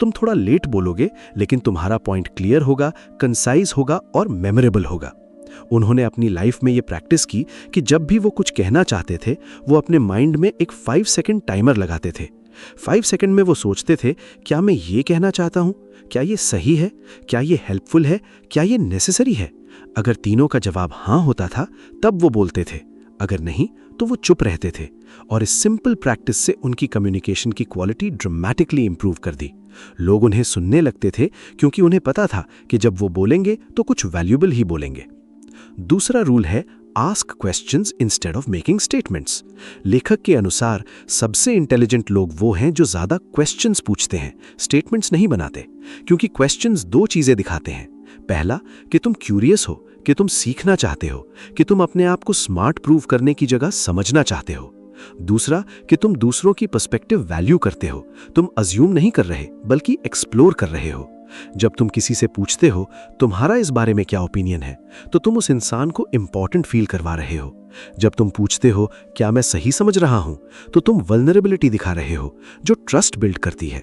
[SPEAKER 1] तुम थोड़ा लेट बोलोगे, लेकिन तुम्हारा पॉइंट क्लियर होगा, कंसाइज होगा और मेमोरेबल होगा। उन्होंने अपनी लाइफ में ये प्रैक्टिस की कि जब भी वो कुछ कहना चाहते थे, वो अपने माइंड में एक 5 सेकंड टाइमर लगाते थे। 5 सेकंड में वो सोचते थे, क्या मैं ये कहना चाहता हूँ, क्या ये सही है, क्या ये हेल्पफुल है, क्या ये नेसेसरी है। अगर तीनों का जवाब हाँ होता था तब वो बोलते थे, अगर नहीं तो वो चुप रहते थे। और इस सिंपल प्रैक्टिस से उनकी कम्युनिकेशन की क्वालिटी ड्रामेटिकली इंप्रूव कर दी। लोग उन्हें सुनने लगते थे क्योंकि उन्हें पता था कि जब वो बोलेंगे तो कुछ वैल्यूएबल ही बोलेंगे। दूसरा रूल है ask questions instead of making statements. लेखक के अनुसार सबसे इंटेलिजेंट लोग वो हैं जो ज्यादा क्वेश्चंस पूछते हैं, स्टेटमेंट्स नहीं बनाते, क्योंकि क्वेश्चंस 2 चीजें दिखाते हैं। पहला, कि तुम क्यूरियस हो, कि तुम सीखना चाहते हो, कि तुम अपने आप को स्मार्ट प्रूव करने की जगह समझना चाहते हो। दूसरा, कि तुम दूसरों की पर्सपेक्टिव वैल्यू करते हो, तुम अज्यूम नहीं कर रहे बल्कि एक्सप्लोर कर रहे हो।
[SPEAKER 3] जब तुम किसी से पूछते हो तुम्हारा इस बारे में क्या ओपिनियन है, तो तुम उस इंसान को इंपॉर्टेंट फील करवा रहे हो। जब तुम पूछते हो क्या मैं सही समझ रहा हूं, तो तुम वल्नरेबिलिटी दिखा रहे हो, जो ट्रस्ट बिल्ड करती है।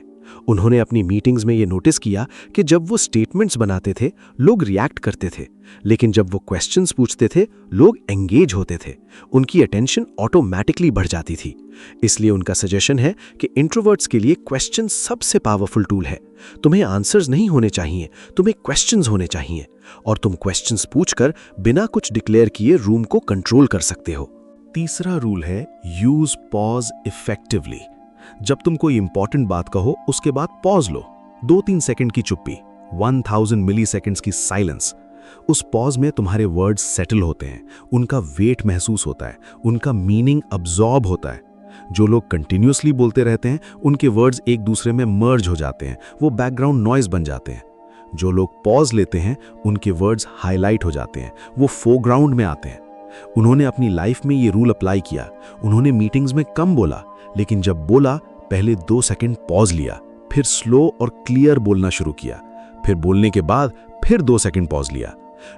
[SPEAKER 3] उन्होंने अपनी मीटिंग्स में ये नोटिस किया कि जब वो स्टेटमेंट्स बनाते थे लोग रिएक्ट करते थे, लेकिन जब वो क्वेश्चंस पूछते थे लोग एंगेज होते थे। उनकी अटेंशन ऑटोमेटिकली बढ़ जाती थी। इसलिए उनका सजेशन है कि इंट्रोवर्ट्स के लिए क्वेश्चन सबसे पावरफुल टूल है। तुम्हें आंसर्स नहीं होने चाहिए, तुम्हें क्वेश्चंस होने चाहिए, और तुम क्वेश्चंस पूछकर बिना कुछ डिक्लेयर किए रूम को कंट्रोल कर सकते हो।
[SPEAKER 1] तीसरा रूल है यूज पॉज इफेक्टिवली। जब तुम कोई इंपॉर्टेंट बात कहो उसके बाद पॉज लो। 2-3 सेकंड की चुप्पी, 1000 मिली सेकेंड्स की साइलेंस। उस पॉज में तुम्हारे वर्ड्स सेटल होते हैं, उनका वेट महसूस होता है, उनका मीनिंग अब्जॉर्ब होता है। जो लोग कंटिन्यूअसली बोलते रहते हैं उनके वर्ड्स एक दूसरे में मर्ज हो जाते हैं, वो बैकग्राउंड नॉइज बन जाते हैं। जो लोग पॉज लेते हैं उनके वर्ड्स हाईलाइट हो जाते हैं, वो फोरग्राउंड में आते हैं। उन्होंने अपनी लाइफ में ये रूल अप्लाई किया। उन्होंने मीटिंग्स में कम बोला, लेकिन जब बोला पहले 2 सेकंड पॉज लिया, फिर स्लो और क्लियर बोलना शुरू किया, फिर बोलने के बाद फिर 2 सेकंड पॉज लिया।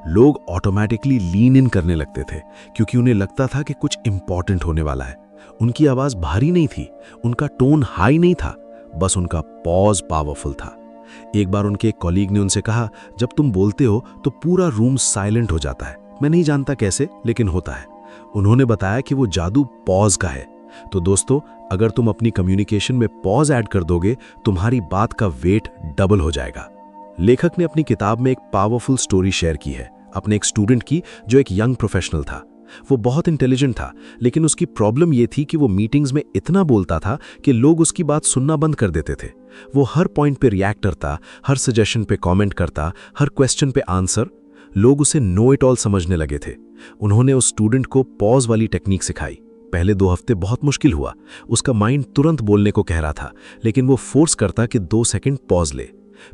[SPEAKER 1] लोग ऑटोमेटिकली लीन इन करने लगते थे, क्योंकि उन्हें लगता था कि कुछ इंपॉर्टेंट होने वाला है। उनकी आवाज भारी नहीं थी, उनका टोन हाई नहीं था, बस उनका पॉज पावरफुल था। एक बार उनके एक कॉलीग ने उनसे कहा, जब तुम बोलते हो तो पूरा रूम साइलेंट हो जाता है। मैं नहीं जानता कैसे, लेकिन होता है। उन्होंने बताया कि वो जादू पॉज का है। तो दोस्तों, अगर तुम अपनी कम्युनिकेशन में पॉज ऐड कर दोगे, तुम्हारी बात का वेट डबल हो जाएगा। लेखक ने अपनी किताब में एक पावरफुल स्टोरी शेयर की है, अपने एक स्टूडेंट की जो एक यंग प्रोफेशनल था। वो बहुत इंटेलिजेंट था, लेकिन उसकी प्रॉब्लम ये थी कि वो मीटिंग्स में इतना बोलता था कि लोग उसकी बात सुनना बंद कर देते थे। वो हर पॉइंट पे रिएक्ट करता, हर सजेशन पे कमेंट करता, हर क्वेश्चन पे आंसर। लोग उसे नो इट ऑल समझने लगे थे। उन्होंने उस स्टूडेंट को पॉज वाली टेक्निक सिखाई। पहले 2 हफ्ते बहुत मुश्किल हुआ। उसका माइंड तुरंत बोलने को कह रहा था, लेकिन वो फोर्स करता कि 2 सेकंड पॉज ले।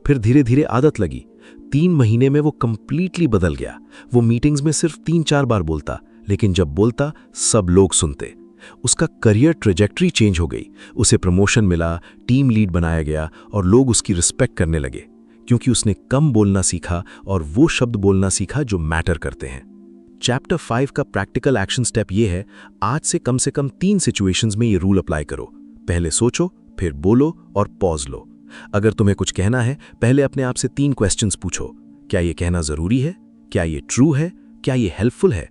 [SPEAKER 1] फिर धीरे धीरे आदत लगी। 3 महीने में वो कंप्लीटली बदल गया। वो मीटिंग्स में सिर्फ 3-4 बार बोलता, लेकिन जब बोलता सब लोग सुनते। उसका करियर ट्रेजेक्टरी चेंज हो गई। उसे प्रमोशन मिला, टीम लीड बनाया गया और लोग उसकी रिस्पेक्ट करने लगे, क्योंकि उसने कम बोलना सीखा और वो शब्द बोलना सीखा जो मैटर करते हैं। चैप्टर 5 का प्रैक्टिकल एक्शन स्टेप ये है, आज से कम 3 सिचुएशंस में ये रूल अप्लाई करो। पहले सोचो, फिर बोलो और पॉज लो। अगर तुम्हें कुछ कहना है, पहले अपने आप से 3 क्वेश्चंस पूछो। क्या ये कहना जरूरी है? क्या ये ट्रू है? क्या ये हेल्पफुल है?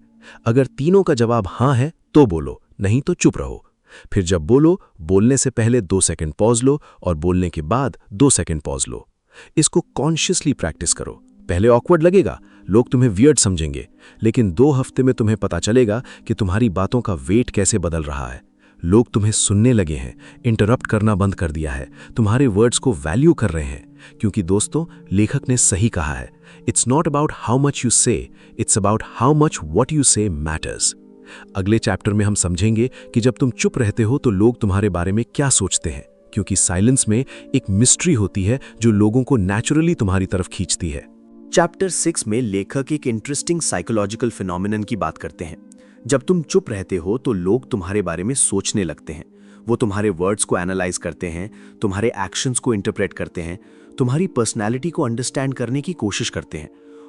[SPEAKER 1] अगर तीनों का जवाब हाँ है तो बोलो, नहीं तो चुप रहो। फिर जब बोलो, बोलने से पहले 2 सेकंड पॉज लो और बोलने के बाद 2 सेकंड पॉज लो। इसको कॉन्शियसली प्रैक्टिस करो। पहले ऑकवर्ड लगेगा, लोग तुम्हें वियर्ड समझेंगे, लेकिन 2 हफ्ते में तुम्हें पता चलेगा कि तुम्हारी बातों का वेट कैसे बदल रहा है। लोग तुम्हें सुनने लगे हैं, इंटरप्ट करना बंद कर दिया है, तुम्हारे वर्ड्स को वैल्यू कर रहे हैं। क्योंकि दोस्तों, लेखक ने सही कहा है, it's not about how much you say, it's about how much what you say matters. अगले चैप्टर में हम समझेंगे कि जब तुम चुप रहते हो तो लोग तुम्हारे बारे में क्या सोचते हैं, क्योंकि साइलेंस में एक मिस्ट्री होती है जो लोगों को नेचुरली तुम्हारी तरफ खींचती है।
[SPEAKER 3] चैप्टर 6 में लेखक एक इंटरेस्टिंग साइकोलॉजिकल फिनोमिनन की बात करते हैं। जब तुम चुप रहते हो तो लोग तुम्हारे बारे में सोचने लगते हैं। वो तुम्हारे वर्ड्स को एनालाइज करते हैं, तुम्हारे एक्शंस को इंटरप्रेट करते हैं, तुम्हारी पर्सनैलिटी को अंडरस्टैंड करने की कोशिश करते हैं,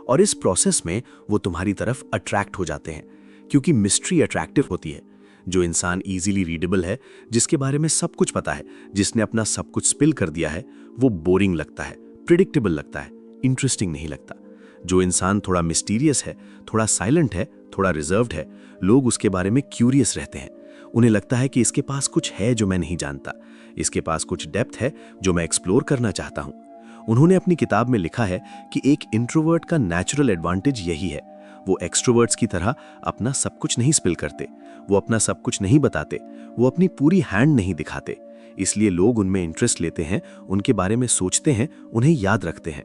[SPEAKER 3] और इस प्रोसेस में वो तुम्हारी तरफ अट्रैक्ट हो जाते हैं, क्योंकि मिस्ट्री अट्रैक्टिव होती है। जो इंसान इजीली रीडेबल है, जिसके बारे में सब कुछ पता है, जिसने अपना सब कुछ स्पिल कर दिया है, वो बोरिंग लगता है, प्रिडिक्टेबल लगता है, इंटरेस्टिंग नहीं लगता। जो इंसान थोड़ा मिस्टीरियस है, थोड़ा साइलेंट है, थोड़ा रिजर्व्ड है, लोग उसके बारे में क्यूरियस रहते हैं। उन्हें लगता है कि इसके पास कुछ है जो मैं नहीं जानता, इसके पास कुछ डेप्थ है जो मैं एक्सप्लोर करना चाहता हूं। उन्होंने अपनी किताब में लिखा है कि एक इंट्रोवर्ट का नेचुरल एडवांटेज यही है, वो एक्सट्रोवर्ट्स की तरह अपना सब कुछ नहीं स्पिल करते, वो अपना सब कुछ नहीं बताते, वो अपनी पूरी हैंड नहीं दिखाते। इसलिए लोग उनमें इंटरेस्ट लेते हैं, उनके बारे में सोचते हैं, उन्हें याद रखते हैं।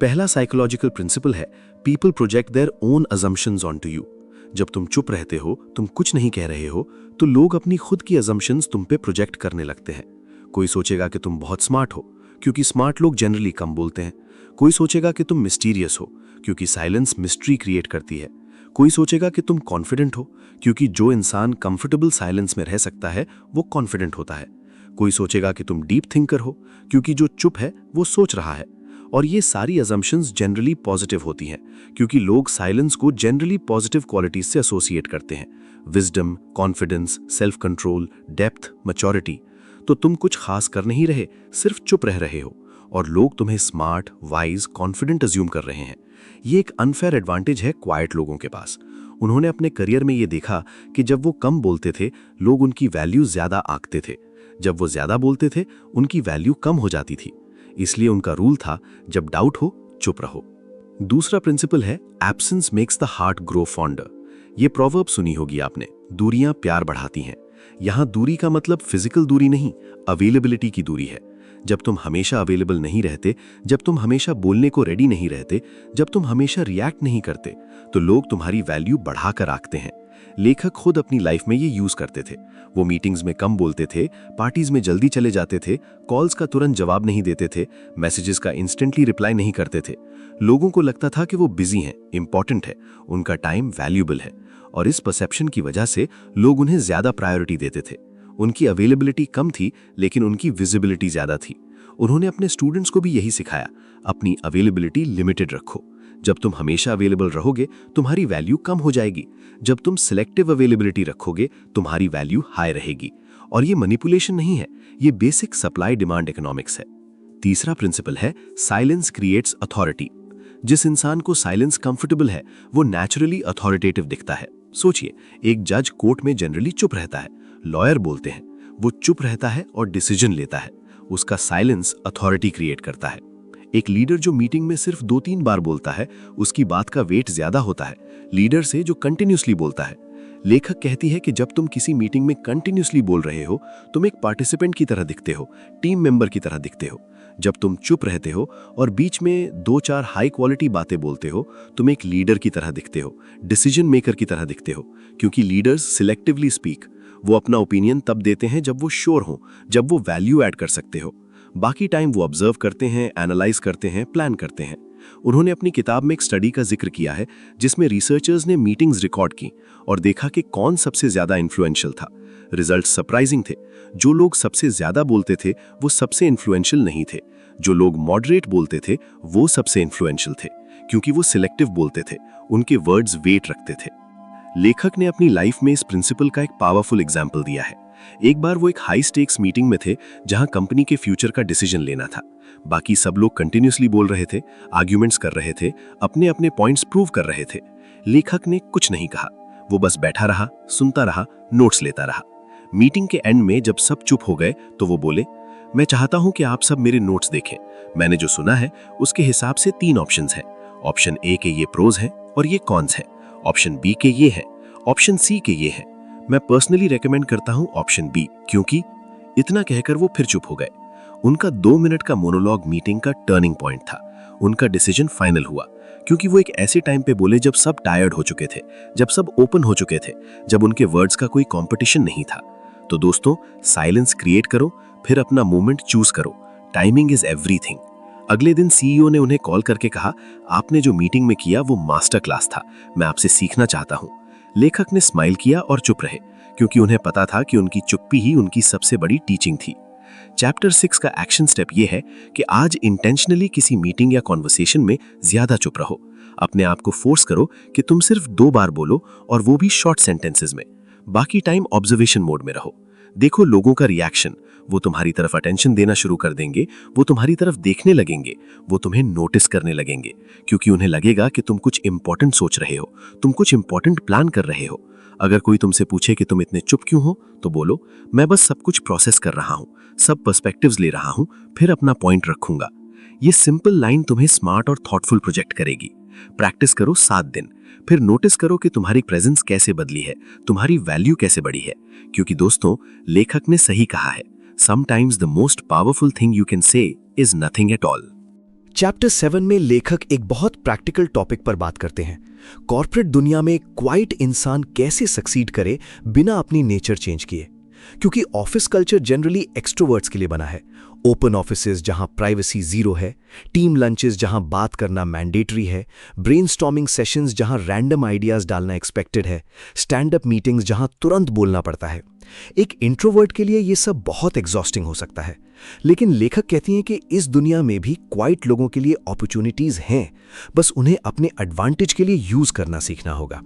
[SPEAKER 3] पहला साइकोलॉजिकल प्रिंसिपल है, people project their own assumptions onto you. जब तुम चुप रहते हो, तुम कुछ नहीं कह रहे हो, तो लोग अपनी खुद की अजम्पशंस तुम पे प्रोजेक्ट करने लगते हैं। कोई सोचेगा कि तुम बहुत स्मार्ट हो, क्योंकि स्मार्ट लोग जनरली कम बोलते हैं। कोई सोचेगा कि तुम मिस्टीरियस हो, क्योंकि साइलेंस मिस्ट्री क्रिएट करती है। कोई सोचेगा कि तुम कॉन्फिडेंट हो, क्योंकि जो इंसान कंफर्टेबल साइलेंस में रह सकता है वो कॉन्फिडेंट होता है। कोई सोचेगा कि तुम डीप थिंकर हो, क्योंकि जो चुप है वो सोच रहा है। और ये सारी अजम्पशंस जनरली पॉजिटिव होती हैं क्योंकि लोग साइलेंस को जनरली पॉजिटिव क्वालिटीज से एसोसिएट करते हैं, wisdom, confidence, self control, depth, maturity. तो तुम कुछ खास कर नहीं रहे, सिर्फ चुप रह रहे हो और लोग तुम्हें स्मार्ट, वाइज, कॉन्फिडेंट अज्यूम कर रहे हैं। ये एक अनफेयर एडवांटेज है क्वाइट लोगों के पास। उन्होंने अपने करियर में ये देखा कि जब वो कम बोलते थे लोग उनकी वैल्यू ज्यादा आंकते थे, जब वो ज्यादा बोलते थे उनकी वैल्यू कम हो जाती थी। इसलिए उनका रूल था, जब डाउट हो चुप रहो। दूसरा प्रिंसिपल है absence makes the heart grow fonder. ये प्रोवर्ब सुनी होगी आपने, दूरियां प्यार बढ़ाती हैं। यहां दूरी का मतलब फिजिकल दूरी नहीं, अवेलेबिलिटी की दूरी है। जब तुम हमेशा अवेलेबल नहीं रहते, जब तुम हमेशा बोलने को रेडी नहीं रहते, जब तुम हमेशा रिएक्ट नहीं करते, तो लोग तुम्हारी वैल्यू बढ़ाकर आंकते हैं। लेखक खुद अपनी लाइफ में ये यूज करते थे। वो मीटिंग्स में कम बोलते थे, पार्टीज में जल्दी चले जाते थे, कॉल्स का तुरंत जवाब नहीं देते थे, मैसेजेस का इंस्टेंटली रिप्लाई नहीं करते थे। लोगों को लगता था कि वो बिजी हैं, इंपॉर्टेंट है, उनका टाइम वैल्यूएबल है, और इस परसेप्शन की वजह से लोग उन्हें ज्यादा प्रायोरिटी देते थे। उनकी अवेलेबिलिटी कम थी लेकिन उनकी विजिबिलिटी ज्यादा थी। उन्होंने अपने स्टूडेंट्स को भी यही सिखाया, अपनी अवेलेबिलिटी लिमिटेड रखो। जब तुम हमेशा अवेलेबल रहोगे तुम्हारी वैल्यू कम हो जाएगी, जब तुम सिलेक्टिव अवेलेबिलिटी रखोगे तुम्हारी वैल्यू हाई रहेगी। और ये मैनिपुलेशन नहीं है, ये बेसिक सप्लाई डिमांड इकोनॉमिक्स है। तीसरा प्रिंसिपल है साइलेंस क्रिएट्स अथॉरिटी। जिस इंसान को साइलेंस कंफर्टेबल है वो नेचुरली अथॉरिटेटिव दिखता है। सोचिए, एक जज कोर्ट में जनरली चुप रहता है, लॉयर बोलते हैं, वो चुप रहता है और डिसीजन लेता है। उसका साइलेंस अथॉरिटी क्रिएट करता है। एक लीडर जो मीटिंग में सिर्फ 2-3 बार बोलता है उसकी बात का वेट ज्यादा होता है लीडर से जो कंटिन्यूसली बोलता है। लेखक कहती है कि जब तुम किसी मीटिंग में कंटिन्यूसली बोल रहे हो तुम एक पार्टिसिपेंट की तरह दिखते हो, टीम मेंबर की तरह दिखते हो। जब तुम चुप रहते हो और बीच में 2-4 हाई क्वालिटी बातें बोलते हो तुम एक लीडर की तरह दिखते हो, डिसीजन मेकर की तरह दिखते हो। क्योंकि लीडर्स सिलेक्टिवली स्पीक, वो अपना ओपिनियन तब देते हैं जब वो श्योर हो, जब वो वैल्यू ऐड कर सकते हो। बाकी टाइम वो ऑब्जर्व करते हैं, एनालाइज करते हैं, प्लान करते हैं। उन्होंने अपनी किताब में एक स्टडी का जिक्र किया है जिसमें रिसर्चर्स ने मीटिंग्स रिकॉर्ड की और देखा कि कौन सबसे ज्यादा इन्फ्लुएंशियल था। रिजल्ट सरप्राइजिंग थे। जो लोग सबसे ज्यादा बोलते थे वो सबसे इन्फ्लुएंशियल नहीं थे। जो लोग मॉडरेट बोलते थे वो सबसे इन्फ्लुएंशियल थे, क्योंकि वो सिलेक्टिव बोलते थे, उनके वर्ड्स वेट रखते थे। लेखक ने अपनी लाइफ में इस प्रिंसिपल का एक पावरफुल एग्जाम्पल दिया है। एक बार वो एक हाई स्टेक्स मीटिंग में थे जहां कंपनी के फ्यूचर का डिसीजन लेना था। बाकी सब लोग कंटिन्यूसली बोल रहे थे, आर्ग्यूमेंट्स कर रहे थे, अपने अपने पॉइंट्स प्रूव कर रहे थे। लेखक ने कुछ नहीं कहा, वो बस बैठा रहा, सुनता रहा, नोट्स लेता रहा। मीटिंग के एंड में जब सब चुप हो गए तो वो बोले, मैं चाहता हूं कि आप सब मेरे नोट्स देखें। मैंने जो सुना है उसके हिसाब से 3 ऑप्शंस हैं। ऑप्शन ए के ये प्रोज हैं और ये कॉन्स हैं, ऑप्शन बी के ये हैं, ऑप्शन सी के ये हैं। मैं पर्सनली रेकमेंड करता हूं ऑप्शन बी, क्योंकि इतना कहकर वो फिर चुप हो गए। उनका 2 मिनट का मोनोलॉग मीटिंग का टर्निंग पॉइंट था। उनका डिसीजन फाइनल हुआ क्योंकि वो एक ऐसे टाइम पे बोले जब सब टायर्ड हो चुके थे, जब सब ओपन हो चुके थे, जब उनके वर्ड्स का कोई कंपटीशन नहीं था। तो दोस्तों, साइलेंस क्रिएट करो, फिर अपना मोमेंट चूज करो। Timing is everything. अगले दिन सीईओ ने उन्हें कॉल करके कहा, आपने जो मीटिंग में किया वो मास्टर क्लास था, मैं आपसे सीखना चाहता हूं। लेखक ने स्माइल किया और चुप रहे, क्योंकि उन्हें पता था कि उनकी चुप्पी ही उनकी सबसे बड़ी टीचिंग थी। चैप्टर 6 का एक्शन स्टेप ये है कि आज इंटेंशनली किसी मीटिंग या कॉन्वर्सेशन में ज्यादा चुप रहो। अपने आप को फोर्स करो कि तुम सिर्फ 2 बार बोलो, और वो भी शॉर्ट सेंटेंसेस में। बाकी टाइम ऑब्जर्वेशन मोड में रहो। देखो लोगों का रिएक्शन, वो तुम्हारी तरफ अटेंशन देना शुरू कर देंगे, वो तुम्हारी तरफ देखने लगेंगे, वो तुम्हें नोटिस करने लगेंगे, क्योंकि उन्हें लगेगा कि तुम कुछ इंपॉर्टेंट सोच रहे हो, तुम कुछ इंपॉर्टेंट प्लान कर रहे हो। अगर कोई तुमसे पूछे कि तुम इतने चुप क्यों हो, तो बोलो, मैं बस सब कुछ प्रोसेस कर रहा हूं, सब पर्सपेक्टिव्स ले रहा हूं, फिर अपना पॉइंट रखूंगा। ये सिंपल लाइन तुम्हें स्मार्ट और थॉटफुल प्रोजेक्ट करेगी। प्रैक्टिस करो 7 दिन, फिर नोटिस करो कि तुम्हारी प्रेजेंस कैसे बदली है, तुम्हारी वैल्यू कैसे बढ़ी है। क्योंकि दोस्तों, लेखक ने सही कहा है, sometimes the most powerful thing you can say is nothing at all.
[SPEAKER 4] Chapter 7 में लेखक एक बहुत प्रैक्टिकल टॉपिक पर बात करते हैं। कॉर्पोरेट दुनिया में क्वाइट इंसान कैसे सक्सीड करे बिना अपनी नेचर चेंज किए। क्योंकि ऑफिस कल्चर जनरली एक्सट्रोवर्ट्स के लिए बना है। ओपन ऑफिसेज जहां प्राइवेसी जीरो है, टीम लंचेस जहां बात करना मैंडेटरी है, ब्रेनस्टॉर्मिंग सेशंस जहां रैंडम आइडियाज डालना एक्सपेक्टेड है, स्टैंड अप मीटिंग्स जहां तुरंत बोलना पड़ता है। एक इंट्रोवर्ट के लिए ये सब बहुत एग्जॉस्टिंग हो सकता है, लेकिन लेखक कहती हैं कि इस दुनिया में भी क्वाइट लोगों के लिए अपॉर्चुनिटीज हैं, बस उन्हें अपने एडवांटेज के लिए यूज करना सीखना होगा।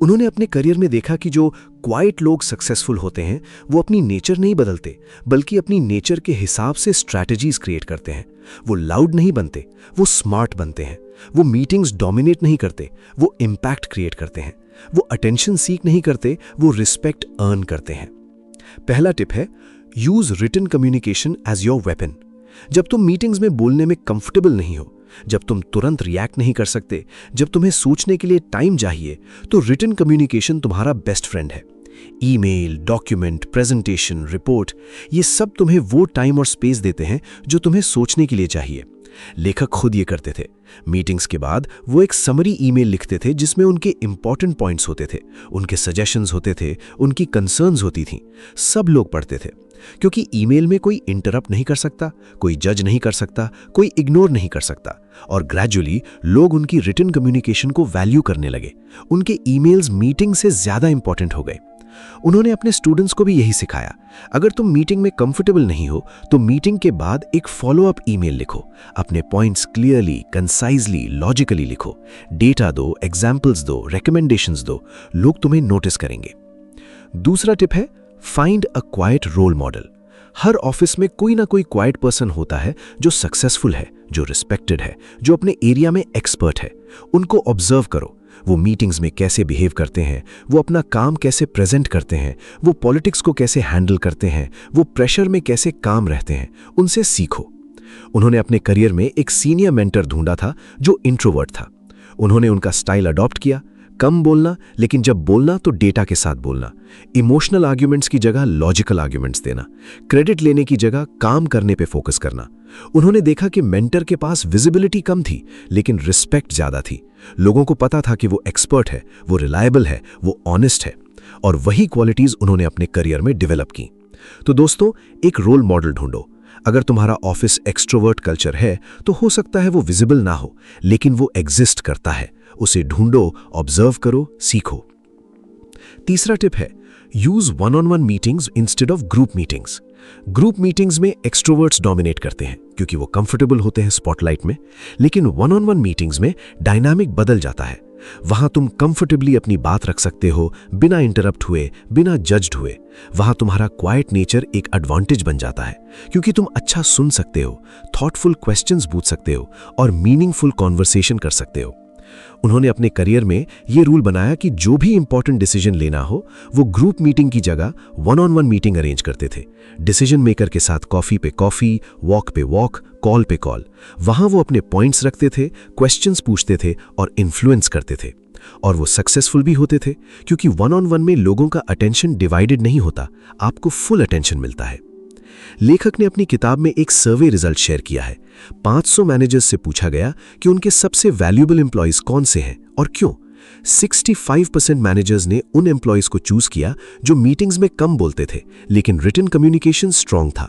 [SPEAKER 4] उन्होंने अपने करियर में देखा कि जो क्वाइट लोग सक्सेसफुल होते हैं वो अपनी नेचर नहीं बदलते, बल्कि अपनी नेचर के हिसाब से स्ट्रैटेजीज क्रिएट करते हैं। वो लाउड नहीं बनते, वो स्मार्ट बनते हैं। वो मीटिंग्स डोमिनेट नहीं करते, वो इम्पैक्ट क्रिएट करते हैं। वो अटेंशन सीक नहीं करते, वो रिस्पेक्ट अर्न करते हैं। पहला टिप है, use written communication as your weapon. जब तुम मीटिंग्स में बोलने में कंफर्टेबल नहीं हो, जब तुम तुरंत रिएक्ट नहीं कर सकते, जब तुम्हें सोचने के लिए टाइम चाहिए, तो रिटन कम्युनिकेशन तुम्हारा बेस्ट फ्रेंड है। ईमेल, डॉक्यूमेंट, प्रेजेंटेशन, रिपोर्ट, ये सब तुम्हें वो टाइम और स्पेस देते हैं जो तुम्हें सोचने के लिए चाहिए। लेखक खुद ये करते थे। मीटिंग्स के बाद वो एक समरी ईमेल लिखते थे जिसमें उनके इंपॉर्टेंट पॉइंट्स होते थे, उनके सजेशंस होते थे, उनकी कंसर्न्स होती थीं। सब लोग पढ़ते थे, क्योंकि ईमेल में कोई इंटरप्ट नहीं कर सकता, कोई जज नहीं कर सकता, कोई इग्नोर नहीं कर सकता। और ग्रेजुअली लोग उनकी रिटन कम्युनिकेशन को वैल्यू करने लगे। उनके ईमेल्स मीटिंग से ज्यादा इंपॉर्टेंट हो गए। उन्होंने अपने स्टूडेंट्स को भी यही सिखाया। अगर तुम मीटिंग में कंफर्टेबल नहीं हो तो मीटिंग के बाद एक फॉलोअप ईमेल लिखो। अपने पॉइंट्स क्लियरली, कंसाइजली, लॉजिकली लिखो। डेटा दो, एग्जाम्पल्स दो, रिकमेंडेशंस दो। लोग तुम्हें नोटिस करेंगे। दूसरा टिप है, find a quiet role model. हर ऑफिस में कोई ना कोई क्वाइट पर्सन होता है जो सक्सेसफुल है, जो रिस्पेक्टेड है, जो अपने एरिया में एक्सपर्ट है। उनको ऑब्जर्व करो। वो मीटिंग्स में कैसे बिहेव करते हैं, वो अपना काम कैसे प्रेजेंट करते हैं, वो पॉलिटिक्स को कैसे हैंडल करते हैं, वो प्रेशर में कैसे काम रहते हैं। उनसे सीखो। उन्होंने अपने करियर में एक सीनियर मेंटर ढूंढा था जो इंट्रोवर्ट था। उन्होंने उनका स्टाइल अडॉप्ट किया। कम बोलना, लेकिन जब बोलना तो डेटा के साथ बोलना। इमोशनल आर्ग्यूमेंट्स की जगह लॉजिकल आर्ग्यूमेंट्स देना। क्रेडिट लेने की जगह काम करने पे फोकस करना। उन्होंने देखा कि मेंटर के पास विजिबिलिटी कम थी, लेकिन रिस्पेक्ट ज्यादा थी। लोगों को पता था कि वो एक्सपर्ट है, वो रिलायबल है, वो ऑनेस्ट है। और वही क्वालिटीज उन्होंने अपने करियर में डेवलप की। तो दोस्तों, एक रोल मॉडल ढूंढो। अगर तुम्हारा ऑफिस एक्सट्रोवर्ट कल्चर है तो हो सकता है वो विजिबल ना हो, लेकिन वो एग्जिस्ट करता है। उसे ढूंढो, ऑब्जर्व करो, सीखो। तीसरा टिप है, use one on one meetings instead of group meetings. Group meetings में एक्सट्रोवर्ट्स डोमिनेट करते हैं क्योंकि वो कंफर्टेबल होते हैं स्पॉटलाइट में, लेकिन वन-ऑन-वन मीटिंग्स में डायनामिक बदल जाता है। वहां तुम कंफर्टेबली अपनी बात रख सकते हो, बिना इंटरप्ट हुए, बिना जज्ड हुए। वहां तुम्हारा क्वाइट नेचर एक एडवांटेज बन जाता है, क्योंकि तुम अच्छा सुन सकते हो, थॉटफुल क्वेश्चंस पूछ सकते हो और मीनिंगफुल कॉन्वर्सेशन कर सकते हो। उन्होंने अपने करियर में ये रूल बनाया कि जो भी इंपॉर्टेंट डिसीजन लेना हो वो ग्रुप मीटिंग की जगह वन-ऑन-वन मीटिंग अरेंज करते थे। डिसीजन मेकर के साथ कॉफी पे कॉफी, वॉक पे वॉक, कॉल पे कॉल। वहां वो अपने पॉइंट्स रखते थे, क्वेश्चंस पूछते थे और इन्फ्लुएंस करते थे। और वो सक्सेसफुल भी होते थे, क्योंकि वन-ऑन-वन में लोगों का अटेंशन डिवाइडेड नहीं होता, आपको फुल अटेंशन मिलता है। लेखक ने अपनी किताब में एक सर्वे रिजल्ट शेयर किया है। 500 मैनेजर्स से पूछा गया कि उनके सबसे वैल्यूएबल एम्प्लॉइज कौन से हैं और क्यों। 65% मैनेजर्स ने उन एम्प्लॉइज को चूज किया जो मीटिंग्स में कम बोलते थे, लेकिन रिटन कम्युनिकेशन स्ट्रांग था।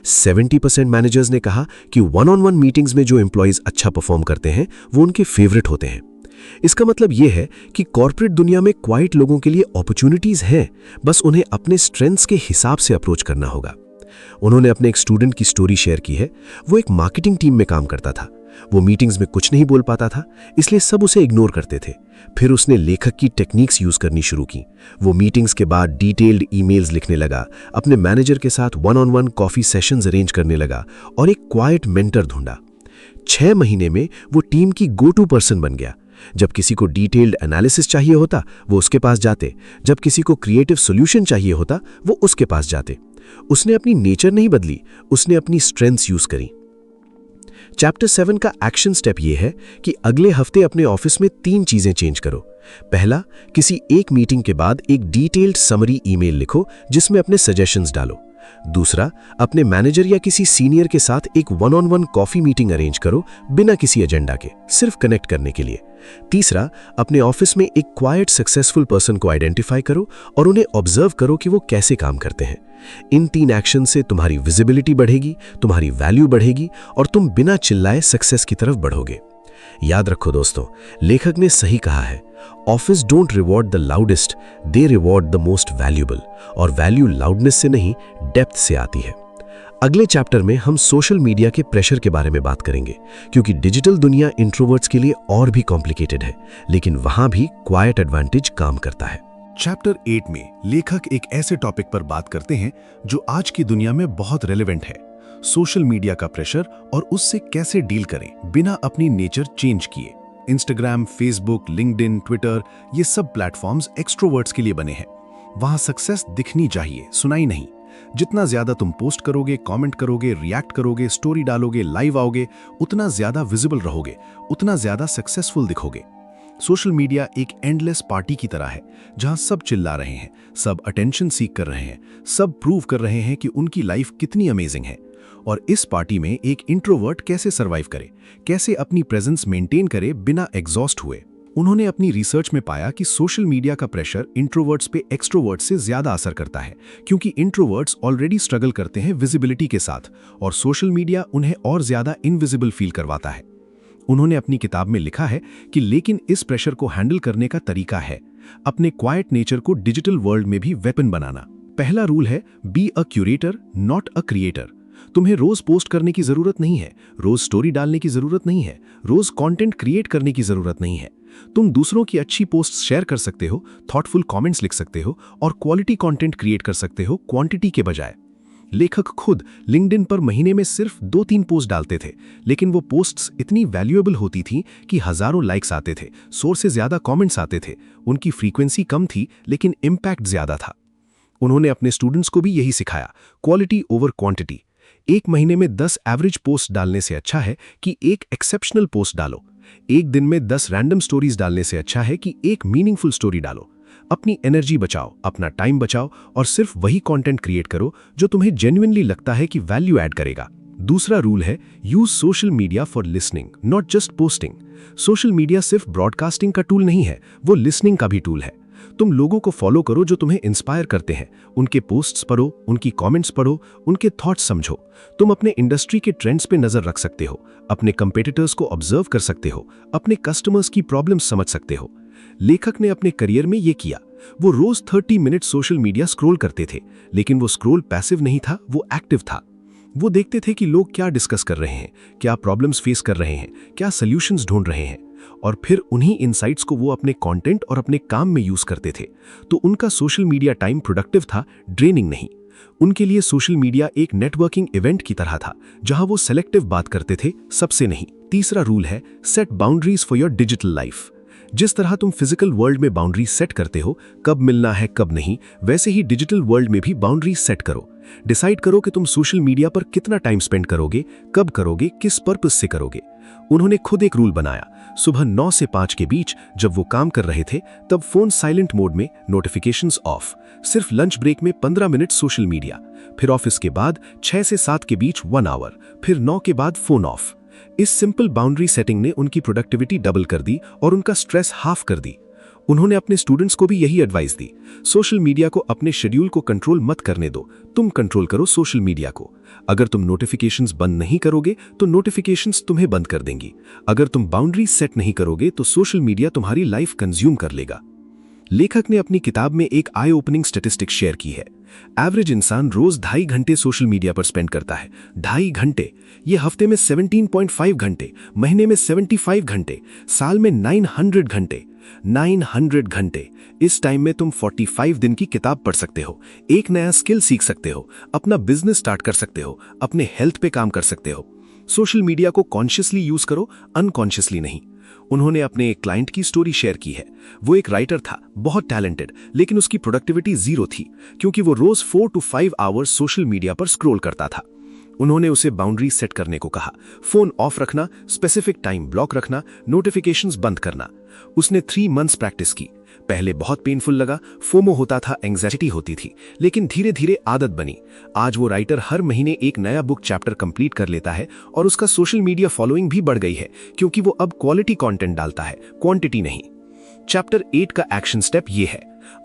[SPEAKER 4] 70% मैनेजर्स ने कहा कि वन-ऑन-वन मीटिंग्स में जो एम्प्लॉइज अच्छा परफॉर्म करते हैं वो उनके फेवरेट होते हैं। इसका मतलब यह है कि कॉर्पोरेट दुनिया में क्वाइट लोगों के लिए अपॉर्चुनिटीज हैं, बस उन्हें अपने स्ट्रेंथ्स के हिसाब से अप्रोच करना होगा। उन्होंने अपने एक स्टूडेंट की स्टोरी शेयर की है। वो एक मार्केटिंग टीम में काम करता था। वो मीटिंग्स में कुछ नहीं बोल पाता था, इसलिए सब उसे इग्नोर करते थे। फिर उसने लेखक की टेक्निक्स यूज करनी शुरू की। वो मीटिंग्स के बाद डिटेल्ड ईमेल्स लिखने लगा, अपने मैनेजर के साथ वन-ऑन-वन कॉफी सेशंस अरेंज करने लगा और एक क्वाइट मेंटर ढूंढा। 6 महीने में वो टीम की गो टू पर्सन बन गया। जब किसी को डिटेल्ड एनालिसिस चाहिए होता वो उसके पास जाते, जब किसी को क्रिएटिव सॉल्यूशन चाहिए होता वो उसके पास जाते। उसने अपनी नेचर नहीं बदली, उसने अपनी स्ट्रेंथ्स यूज करी। चैप्टर 7 का एक्शन स्टेप यह है कि अगले हफ्ते अपने ऑफिस में 3 चीजें चेंज करो। पहला, किसी एक मीटिंग के बाद एक डिटेल्ड समरी ईमेल लिखो जिसमें अपने सजेशंस डालो।
[SPEAKER 3] दूसरा, अपने मैनेजर या किसी सीनियर के साथ एक वन-ऑन-वन कॉफी मीटिंग अरेंज करो बिना किसी एजेंडा के, सिर्फ कनेक्ट करने के लिए। तीसरा, अपने ऑफिस में एक क्वाइट सक्सेसफुल पर्सन को आइडेंटिफाई करो और उन्हें ऑब्जर्व करो कि वो कैसे काम करते हैं। इन 3 एक्शन से तुम्हारी विजिबिलिटी बढ़ेगी, तुम्हारी वैल्यू बढ़ेगी और तुम बिना चिल्लाए सक्सेस की तरफ बढ़ोगे। याद रखो दोस्तों, लेखक ने सही कहा है, office don't reward the loudest, they reward the most valuable. और वैल्यू लाउडनेस से नहीं, डेप्थ से आती है। अगले चैप्टर में हम सोशल मीडिया के प्रेशर के बारे में बात करेंगे, क्योंकि डिजिटल दुनिया इंट्रोवर्ट्स के लिए और भी कॉम्प्लिकेटेड है, लेकिन वहां भी क्वाइट एडवांटेज काम करता है।
[SPEAKER 2] चैप्टर 8 में लेखक एक ऐसे टॉपिक पर बात करते हैं जो आज की दुनिया में बहुत रेलेवेंट है, सोशल मीडिया का प्रेशर और उससे कैसे डील करें बिना अपनी नेचर चेंज किए। इंस्टाग्राम, फेसबुक, लिंक्डइन, ट्विटर, ये सब प्लेटफॉर्म्स एक्सट्रोवर्ट्स के लिए बने हैं। वहां सक्सेस दिखनी चाहिए, सुनाई नहीं। जितना ज्यादा तुम पोस्ट करोगे, कमेंट करोगे, रिएक्ट करोगे, स्टोरी डालोगे, लाइव आओगे, उतना ज्यादा विजिबल रहोगे, उतना ज्यादा सक्सेसफुल दिखोगे। सोशल मीडिया एक एंडलेस पार्टी की तरह है, जहां सब चिल्ला रहे हैं, सब अटेंशन सीख कर रहे हैं, सब प्रूव कर रहे हैं कि उनकी लाइफ कितनी अमेजिंग है। और इस पार्टी में एक इंट्रोवर्ट कैसे सरवाइव करे, कैसे अपनी प्रेजेंस मेंटेन करे बिना एग्जॉस्ट हुए। उन्होंने अपनी रिसर्च में पाया कि सोशल मीडिया का प्रेशर इंट्रोवर्ट्स पे एक्सट्रोवर्ट्स से ज्यादा असर करता है, क्योंकि इंट्रोवर्ट्स ऑलरेडी स्ट्रगल करते हैं विजिबिलिटी के साथ और सोशल मीडिया उन्हें और ज्यादा इनविजिबल फील करवाता है। उन्होंने अपनी किताब में लिखा है कि लेकिन इस प्रेशर को हैंडल करने का तरीका है अपने क्वाइट नेचर को डिजिटल वर्ल्ड में भी वेपन बनाना। पहला रूल है, be a curator not a creator. तुम्हें रोज पोस्ट करने की जरूरत नहीं है, रोज स्टोरी डालने की जरूरत नहीं है, रोज कंटेंट क्रिएट करने की जरूरत नहीं है। तुम दूसरों की अच्छी पोस्ट्स शेयर कर सकते हो, थॉटफुल कमेंट्स लिख सकते हो और क्वालिटी कंटेंट क्रिएट कर सकते हो, क्वांटिटी के बजाय। लेखक खुद लिंक्डइन पर महीने में सिर्फ 2-3 पोस्ट डालते थे, लेकिन वो पोस्ट्स इतनी वैल्यूएबल होती थीं कि हजारों लाइक्स आते थे, 100 से ज्यादा कमेंट्स आते थे। उनकी फ्रीक्वेंसी कम थी लेकिन इम्पैक्ट ज्यादा था। उन्होंने अपने स्टूडेंट्स को भी यही सिखाया, क्वालिटी ओवर क्वांटिटी। एक महीने में 10 एवरेज पोस्ट डालने से अच्छा है कि एक एक्सेप्शनल पोस्ट डालो। एक दिन में 10 रैंडम स्टोरीज डालने से अच्छा है कि एक मीनिंगफुल स्टोरी डालो। अपनी एनर्जी बचाओ, अपना टाइम बचाओ और सिर्फ वही कंटेंट क्रिएट करो जो तुम्हें जेन्युइनली लगता है कि वैल्यू ऐड करेगा। दूसरा रूल है, use social media for listening not just posting. Social media सिर्फ ब्रॉडकास्टिंग का टूल नहीं है, वो लिसनिंग का भी टूल है। तुम लोगों को फॉलो करो जो तुम्हें इंस्पायर करते हैं, उनके पोस्ट्स पढ़ो, उनकी कमेंट्स पढ़ो, उनके थॉट्स समझो। तुम अपने इंडस्ट्री के ट्रेंड्स पे नजर रख सकते हो, अपने कंपेटिटर्स को ऑब्जर्व कर सकते हो, अपने कस्टमर्स की प्रॉब्लम्स समझ सकते हो। लेखक ने अपने करियर में ये किया। वो रोज 30 मिनट सोशल मीडिया स्क्रॉल करते थे, लेकिन वो स्क्रॉल पैसिव नहीं था, वो एक्टिव था। वो देखते थे कि लोग क्या डिस्कस कर रहे हैं, क्या प्रॉब्लम्स फेस कर रहे हैं, क्या सॉल्यूशंस ढूंढ रहे हैं, और फिर उन्हीं इनसाइट्स को वो अपने कंटेंट और अपने काम में यूज करते थे। तो उनका सोशल मीडिया टाइम प्रोडक्टिव था, ड्रेनिंग नहीं। उनके लिए सोशल मीडिया एक नेटवर्किंग इवेंट की तरह था, जहां वो सेलेक्टिव बात करते थे, सबसे नहीं। तीसरा रूल है, set boundaries for your digital life. जिस तरह तुम फिजिकल वर्ल्ड में बाउंड्री सेट करते हो, कब मिलना है कब नहीं, वैसे ही डिजिटल वर्ल्ड में भी बाउंड्री सेट करो। डिसाइड करो कि तुम सोशल मीडिया पर कितना टाइम स्पेंड करोगे, कब करोगे, किस पर्पस से करोगे। उन्होंने खुद एक रूल बनाया, सुबह 9 से 5 के बीच जब वो काम कर रहे थे तब फोन साइलेंट मोड में, नोटिफिकेशंस ऑफ, सिर्फ लंच ब्रेक में 15 मिनट सोशल मीडिया, फिर ऑफिस के बाद 6 से 7 के बीच 1 आवर, फिर 9 के बाद फोन ऑफ। इस सिंपल बाउंड्री सेटिंग ने उनकी प्रोडक्टिविटी डबल कर दी और उनका स्ट्रेस हाफ कर दी। उन्होंने अपने स्टूडेंट्स को भी यही एडवाइस दी, सोशल मीडिया को अपने शेड्यूल को कंट्रोल मत करने दो, तुम कंट्रोल करो सोशल मीडिया को। अगर तुम नोटिफिकेशंस बंद नहीं करोगे तो नोटिफिकेशंस तुम्हें बंद कर देंगी। अगर तुम बाउंड्री सेट नहीं करोगे तो सोशल मीडिया तुम्हारी लाइफ कंज्यूम कर लेगा। लेखक ने अपनी किताब में एक आई ओपनिंग स्टैटिस्टिक शेयर की है। एवरेज इंसान रोज 2.5 घंटे सोशल मीडिया पर स्पेंड करता है। 2.5 घंटे, ये हफ्ते में 17.5 घंटे, महीने में 75 घंटे, साल में 900 घंटे। 900 घंटे। इस टाइम में तुम 45 दिन की किताब पढ़ सकते हो, एक नया स्किल सीख सकते हो, अपना बिजनेस स्टार्ट कर सकते हो, अपने हेल्थ पे काम कर सकते हो। सोशल मीडिया को कॉन्शियसली यूज करो, अनकॉन्शियसली नहीं। उन्होंने अपने एक क्लाइंट की स्टोरी शेयर की है। वो एक राइटर था, बहुत टैलेंटेड, लेकिन उसकी प्रोडक्टिविटी 0 थी, क्योंकि वो रोज 4 to 5 आवर्स सोशल मीडिया पर स्क्रॉल करता था। उन्होंने उसे बाउंड्री सेट करने को कहा, फोन ऑफ रखना, स्पेसिफिक टाइम ब्लॉक रखना, नोटिफिकेशंस बंद करना। उसने 3 मंथ्स प्रैक्टिस की,
[SPEAKER 1] पहले बहुत पेनफुल लगा, फोमो होता था, एंग्जाइटी होती थी, लेकिन धीरे धीरे आदत बनी। आज वो राइटर हर महीने एक नया बुक चैप्टर कंप्लीट कर लेता है और उसका सोशल मीडिया फॉलोइंग भी बढ़ गई है, क्योंकि वो अब क्वालिटी कंटेंट डालता है, क्वांटिटी नहीं। चैप्टर 8 का एक्शन स्टेप ये है,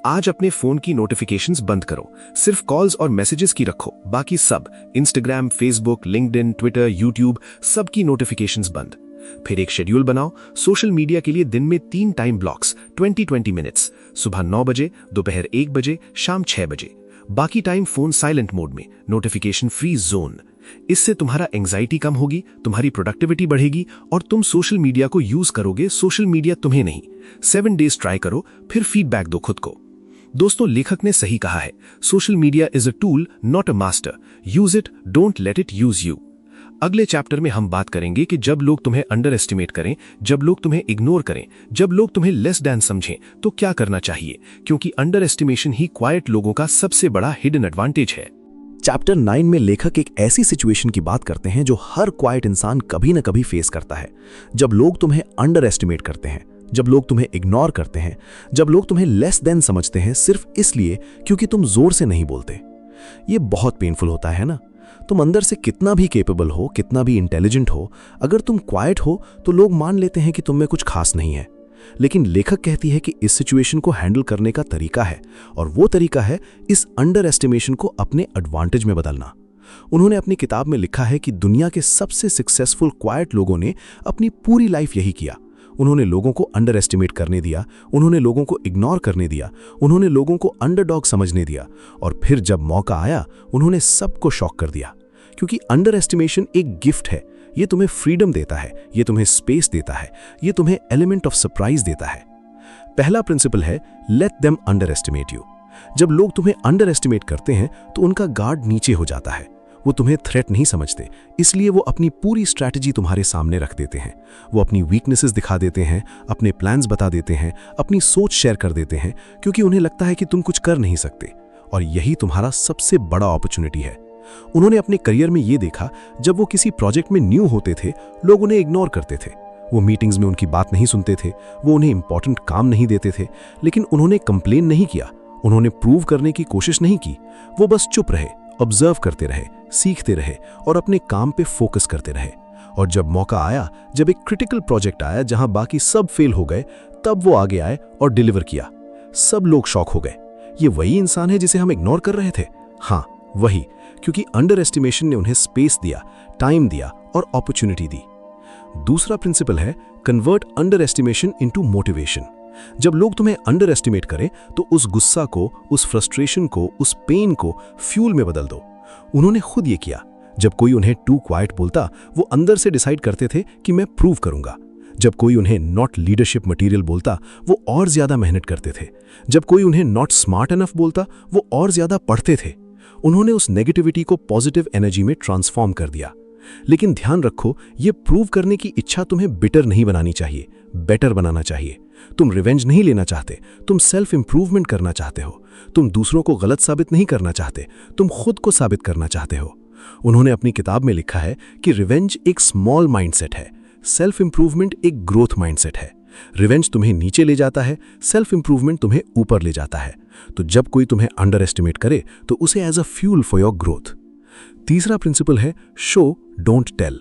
[SPEAKER 1] आज अपने फोन की नोटिफिकेशंस बंद करो, सिर्फ कॉल्स और मैसेजेस की रखो, बाकी सब Instagram, Facebook, LinkedIn, Twitter, YouTube, सबकी नोटिफिकेशंस बंद। फिर एक शेड्यूल बनाओ सोशल मीडिया के लिए, दिन में 3 टाइम ब्लॉक्स 20-20 मिनट्स, सुबह 9 बजे, दोपहर 1 बजे, शाम 6 बजे। बाकी टाइम फोन साइलेंट मोड में, नोटिफिकेशन फ्री जोन। इससे तुम्हारा एंग्जाइटी कम होगी, तुम्हारी प्रोडक्टिविटी बढ़ेगी और तुम सोशल मीडिया को यूज करोगे, सोशल मीडिया तुम्हें नहीं। 7 डेज ट्राई करो, फिर फीडबैक दो खुद को। दोस्तों, लेखक ने सही कहा है, social media is a tool not a master, use it, don't let it use you. अगले चैप्टर में हम बात करेंगे कि जब लोग तुम्हें अंडर एस्टिमेट करें, जब लोग तुम्हें इग्नोर करें, जब लोग तुम्हें लेस देन समझें, तो क्या करना चाहिए, क्योंकि अंडर एस्टिमेशन ही क्वाइट लोगों का सबसे बड़ा हिडन एडवांटेज है।
[SPEAKER 4] चैप्टर 9 में लेखक एक ऐसी सिचुएशन की बात करते हैं जो हर क्वाइट इंसान कभी न कभी फेस करता है। जब लोग तुम्हें अंडर एस्टिमेट करते हैं, जब लोग तुम्हें इग्नोर करते हैं, जब लोग तुम्हें लेस देन समझते हैं सिर्फ इसलिए क्योंकि तुम जोर से नहीं बोलते। ये बहुत पेनफुल होता है ना। तुम अंदर से कितना भी कैपेबल हो, कितना भी इंटेलिजेंट हो, अगर तुम क्वाइट हो तो लोग मान लेते हैं कि तुम में कुछ खास नहीं है। लेकिन लेखक कहती है कि इस सिचुएशन को हैंडल करने का तरीका है, और वो तरीका है इस अंडर एस्टिमेशन को अपने एडवांटेज में बदलना। उन्होंने अपनी किताब में लिखा है कि दुनिया के सबसे सक्सेसफुल क्वाइट लोगों ने अपनी पूरी लाइफ यही किया। उन्होंने लोगों को अंडर एस्टिमेट करने दिया, उन्होंने लोगों को इग्नोर करने दिया, उन्होंने लोगों को अंडरडॉग समझने दिया, और फिर जब मौका आया उन्होंने सबको शॉक कर दिया। क्योंकि अंडर एस्टिमेशन एक गिफ्ट है, ये तुम्हें फ्रीडम देता है, ये तुम्हें स्पेस देता है, ये तुम्हें एलिमेंट ऑफ सरप्राइज देता है। पहला प्रिंसिपल है let them under estimate you. जब लोग तुम्हें अंडर एस्टिमेट करते हैं तो उनका गार्ड नीचे हो जाता है। वो तुम्हें थ्रेट नहीं समझते, इसलिए वो अपनी पूरी स्ट्रैटेजी तुम्हारे सामने रख देते हैं। वो अपनी वीकनेसेस दिखा देते हैं, अपने प्लान्स बता देते हैं, अपनी सोच शेयर कर देते हैं, क्योंकि उन्हें लगता है कि तुम कुछ कर नहीं सकते। और यही तुम्हारा सबसे बड़ा अपॉर्चुनिटी है। उन्होंने अपने करियर में ये देखा, जब वो किसी प्रोजेक्ट में न्यू होते थे, लोग उन्हें इग्नोर करते थे, वो मीटिंग्स में उनकी बात नहीं सुनते थे, वो उन्हें इंपॉर्टेंट काम नहीं देते थे। लेकिन उन्होंने कंप्लेन नहीं किया, उन्होंने प्रूव करने की कोशिश नहीं की। वो बस चुप रहे, ऑब्जर्व करते रहे, सीखते रहे और अपने काम पे फोकस करते रहे। और जब मौका आया, जब एक क्रिटिकल प्रोजेक्ट आया जहां बाकी सब फेल हो गए, तब वो आगे आए और डिलीवर किया। सब लोग शॉक हो गए। ये वही इंसान है जिसे हम इग्नोर कर रहे थे। हाँ, वही, क्योंकि अंडर एस्टिमेशन ने उन्हें स्पेस दिया, टाइम दिया और अपॉर्चुनिटी दी। दूसरा प्रिंसिपल है convert under estimation into motivation. जब लोग तुम्हें अंडर एस्टिमेट करें तो उस गुस्सा को, उस फ्रस्ट्रेशन को, उस पेन को फ्यूल में बदल दो। उन्होंने खुद ये किया। जब कोई उन्हें टू क्वाइट बोलता, वो अंदर से डिसाइड करते थे कि मैं प्रूव करूंगा। जब कोई उन्हें नॉट लीडरशिप मटेरियल बोलता, वो और ज्यादा मेहनत करते थे। जब कोई उन्हें नॉट स्मार्ट इनफ बोलता, वो और ज्यादा पढ़ते थे। उन्होंने उस नेगेटिविटी को पॉजिटिव एनर्जी में ट्रांसफॉर्म कर दिया। लेकिन ध्यान रखो, ये प्रूव करने की इच्छा तुम्हें बिटर नहीं बनानी चाहिए, बेटर बनाना चाहिए। तुम रिवेंज नहीं लेना चाहते, तुम सेल्फ इंप्रूवमेंट करना चाहते हो। तुम दूसरों को गलत साबित नहीं करना चाहते, तुम खुद को साबित करना चाहते हो। उन्होंने अपनी किताब में लिखा है कि रिवेंज एक स्मॉल माइंडसेट है, सेल्फ इंप्रूवमेंट एक ग्रोथ माइंडसेट है। रिवेंज तुम्हें नीचे ले जाता है, सेल्फ इंप्रूवमेंट तुम्हें ऊपर ले जाता है। तो जब कोई तुम्हें अंडर एस्टिमेट करे तो उसे as a fuel for your growth. तीसरा प्रिंसिपल है शो डोंट टेल।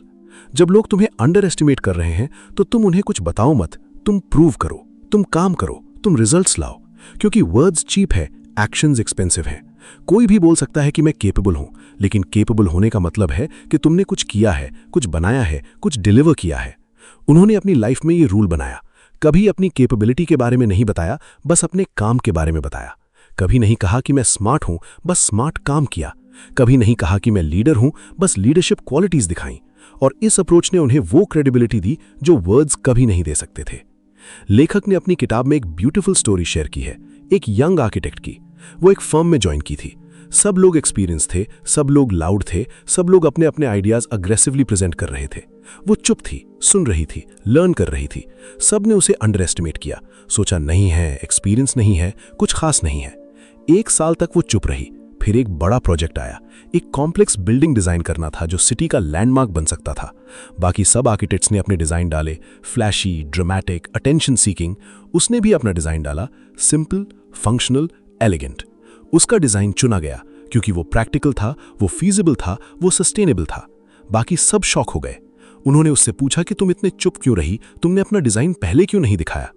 [SPEAKER 4] जब लोग तुम्हें अंडर एस्टिमेट कर रहे हैं तो तुम उन्हें कुछ बताओ मत, तुम प्रूव करो, तुम काम करो, तुम रिजल्ट्स लाओ। क्योंकि वर्ड्स चीप है, एक्शंस एक्सपेंसिव है। कोई भी बोल सकता है कि मैं केपेबल हूं, लेकिन केपेबल होने का मतलब है कि तुमने कुछ किया है, कुछ बनाया है, कुछ डिलीवर किया है। उन्होंने अपनी लाइफ में ये रूल बनाया, कभी अपनी कैपेबिलिटी के बारे में नहीं बताया, बस अपने काम के बारे में बताया। कभी नहीं कहा कि मैं स्मार्ट हूं, बस स्मार्ट काम किया। कभी नहीं कहा कि मैं लीडर हूं, बस लीडरशिप क्वालिटीज दिखाई। और इस अप्रोच ने उन्हें वो क्रेडिबिलिटी दी जो वर्ड्स कभी नहीं दे सकते थे। लेखक ने अपनी किताब में एक ब्यूटीफुल स्टोरी शेयर की है, एक यंग आर्किटेक्ट की। वो एक फर्म में ज्वाइन की थी। सब लोग एक्सपीरियंस थे, सब लोग लाउड थे, सब लोग अपने अपने आइडियाज अग्रेसिवली प्रेजेंट कर रहे थे। वो चुप थी, सुन रही थी, लर्न कर रही थी। सब ने उसे अंडर एस्टिमेट किया, सोचा नहीं है, एक्सपीरियंस नहीं है, कुछ खास नहीं है। 1 साल तक वो चुप रही,
[SPEAKER 2] फिर एक बड़ा प्रोजेक्ट आया। एक कॉम्प्लेक्स बिल्डिंग डिजाइन करना था जो सिटी का लैंडमार्क बन सकता था। बाकी सब आर्किटेक्ट्स ने अपने डिजाइन डाले, फ्लैशी, ड्रामेटिक, अटेंशन सीकिंग। उसने भी अपना डिजाइन डाला, सिंपल, फंक्शनल, एलिगेंट। उसका डिजाइन चुना गया क्योंकि वो प्रैक्टिकल था, वो फीजिबल था, वो सस्टेनेबल था। बाकी सब शॉक हो गए। उन्होंने उससे पूछा कि तुम इतने चुप क्यों रही, तुमने अपना डिजाइन पहले क्यों नहीं दिखाया?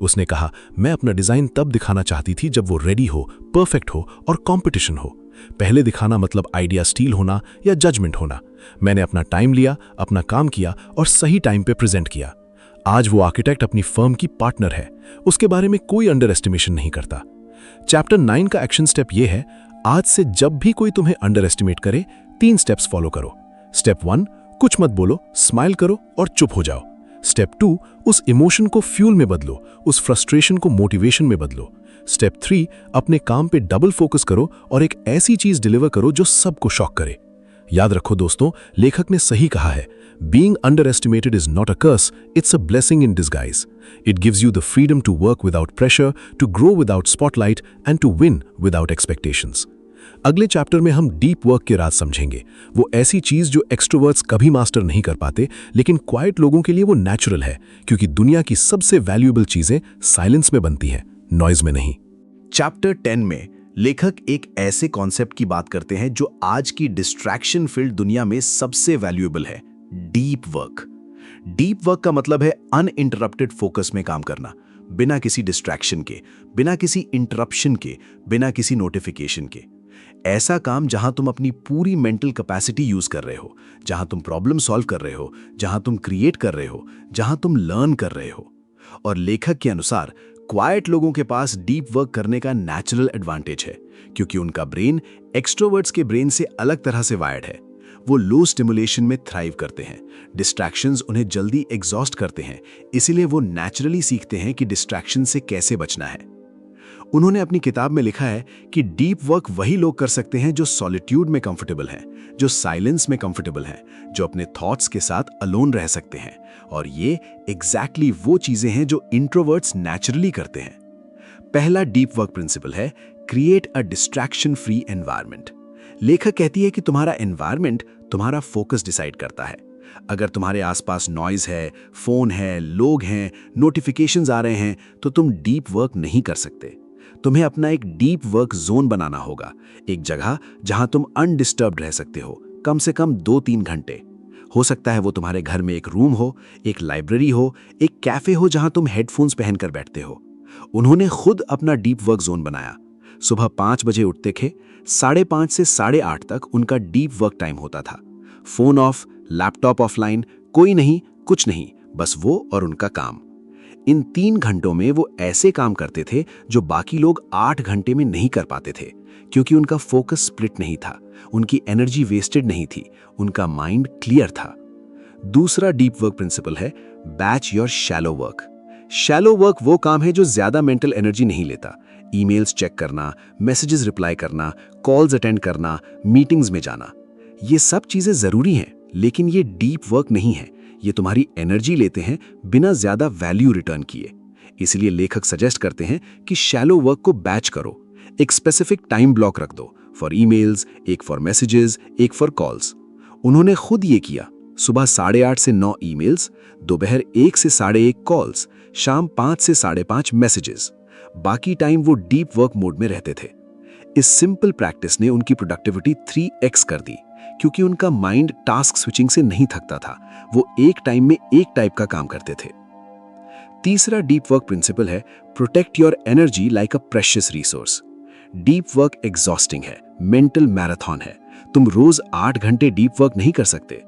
[SPEAKER 2] उसने कहा, मैं अपना डिजाइन तब दिखाना चाहती थी जब वो रेडी हो, परफेक्ट हो और कंपटीशन हो। पहले दिखाना मतलब आइडिया स्टील होना या जजमेंट होना। मैंने अपना टाइम लिया, अपना काम किया और सही टाइम पे प्रेजेंट किया। आज वो आर्किटेक्ट अपनी फर्म की पार्टनर है। उसके बारे में कोई अंडर एस्टिमेशन नहीं करता। चैप्टर 9 का एक्शन स्टेप ये है, आज से जब भी कोई तुम्हें अंडर एस्टिमेट करे, 3 स्टेप्स फॉलो करो। स्टेप 1, कुछ मत बोलो, स्माइल करो और चुप हो जाओ। स्टेप 2, उस इमोशन को फ्यूल में बदलो, उस फ्रस्ट्रेशन को मोटिवेशन में बदलो। स्टेप 3, अपने काम पे डबल फोकस करो और एक ऐसी चीज डिलीवर करो जो सबको शॉक करे। याद रखो दोस्तों, लेखक ने सही कहा है, being underestimated is not a curse, it's a blessing in disguise. It gives you the freedom to work without pressure, to grow without spotlight and to win without expectations. अगले चैप्टर में हम डीप वर्क के राज समझेंगे। वो ऐसी चीज जो extroverts कभी मास्टर नहीं कर पाते, लेकिन क्वाइट लोगों के लिए वो नेचुरल है, क्योंकि दुनिया की सबसे वैल्यूएबल चीजें साइलेंस में बनती हैं, नॉइज में नहीं।
[SPEAKER 1] चैप्टर 10 में लेखक एक ऐसे कॉन्सेप्ट की बात करते हैं जो आज की डिस्ट्रैक्शन फील्ड दुनिया में सबसे वैल्यूएबल है, डीप वर्क। डीप वर्क का मतलब है अनइंटरप्टेड फोकस में काम करना, बिना किसी डिस्ट्रैक्शन के, बिना किसी इंटरप्शन के, बिना किसी नोटिफिकेशन के। ऐसा काम जहां तुम अपनी पूरी मेंटल कैपेसिटी यूज कर रहे हो, जहां तुम प्रॉब्लम सॉल्व कर रहे हो, जहां तुम क्रिएट कर रहे हो, जहां तुम लर्न कर रहे हो। और लेखक के अनुसार क्वाइट लोगों के पास डीप वर्क करने का नेचुरल एडवांटेज है, क्योंकि उनका ब्रेन एक्सट्रोवर्ट्स के ब्रेन से अलग तरह से वायर्ड है। वो लो स्टिमुलेशन में थ्राइव करते हैं, डिस्ट्रैक्शंस उन्हें जल्दी एग्जॉस्ट करते हैं, इसीलिए वो नेचुरली सीखते हैं कि डिस्ट्रैक्शन से कैसे बचना है। उन्होंने अपनी किताब में लिखा है कि डीप वर्क वही लोग कर सकते हैं जो सॉलिट्यूड में कंफर्टेबल हैं, जो साइलेंस में कंफर्टेबल हैं, जो अपने थॉट्स के साथ अलोन रह सकते हैं। और ये एग्जैक्टली वो चीजें हैं जो इंट्रोवर्ट्स नेचुरली करते हैं। पहला डीप वर्क प्रिंसिपल है, create a distraction free environment. लेखक कहती है कि तुम्हारा एनवायरनमेंट तुम्हारा फोकस डिसाइड करता है। अगर तुम्हारे आसपास नॉइज है, फोन है, लोग हैं, नोटिफिकेशंस आ रहे हैं, तो तुम डीप वर्क नहीं कर सकते। तुम्हें अपना एक डीप वर्क जोन बनाना होगा, एक जगह जहां तुम अनडिस्टर्ब्ड रह सकते हो, कम से कम 2-3 घंटे। हो सकता है वो तुम्हारे घर में एक रूम हो, एक लाइब्रेरी हो, एक कैफे हो जहां तुम हेडफोन्स पहनकर बैठते हो। उन्होंने खुद अपना डीप वर्क जोन बनाया। सुबह 5 बजे उठते थे, 5:30 से 8:30 तक उनका डीप वर्क टाइम होता था। फोन ऑफ, लैपटॉप ऑफलाइन, कोई नहीं, कुछ नहीं, बस वो और उनका काम। इन 3 घंटों में वो ऐसे काम करते थे जो बाकी लोग 8 घंटे में नहीं कर पाते थे, क्योंकि उनका फोकस स्प्लिट नहीं था, उनकी एनर्जी वेस्टेड नहीं थी, उनका माइंड क्लियर था। दूसरा डीप वर्क प्रिंसिपल है, batch your shallow work. Shallow work वो काम है जो ज्यादा मेंटल एनर्जी नहीं लेता। ईमेल्स चेक करना, मैसेजेस रिप्लाई करना, कॉल्स अटेंड करना, मीटिंग्स में जाना, ये सब चीजें जरूरी हैं, लेकिन ये डीप वर्क नहीं है। ये तुम्हारी एनर्जी लेते हैं बिना ज्यादा वैल्यू रिटर्न किए। इसलिए लेखक सजेस्ट करते हैं कि शैलो वर्क को बैच करो। एक स्पेसिफिक टाइम ब्लॉक रख दो, फॉर ईमेल्स, एक फॉर मैसेजेस, एक फॉर कॉल्स। उन्होंने खुद ये किया। सुबह 8:30 से 9 ईमेल्स, दोपहर 1 से 1:30 कॉल्स, शाम 5 से 5:30 मैसेजेस। बाकी टाइम वो डीप वर्क मोड में रहते थे। इस सिंपल प्रैक्टिस ने उनकी प्रोडक्टिविटी 3x कर दी, क्योंकि उनका माइंड टास्क स्विचिंग से नहीं थकता था। वो एक टाइम में एक टाइप का काम करते थे। तीसरा डीप वर्क प्रिंसिपल है, protect your energy like a precious resource. Deep work exhausting है, मेंटल मैराथन है। तुम रोज 8 घंटे डीप वर्क नहीं कर सकते।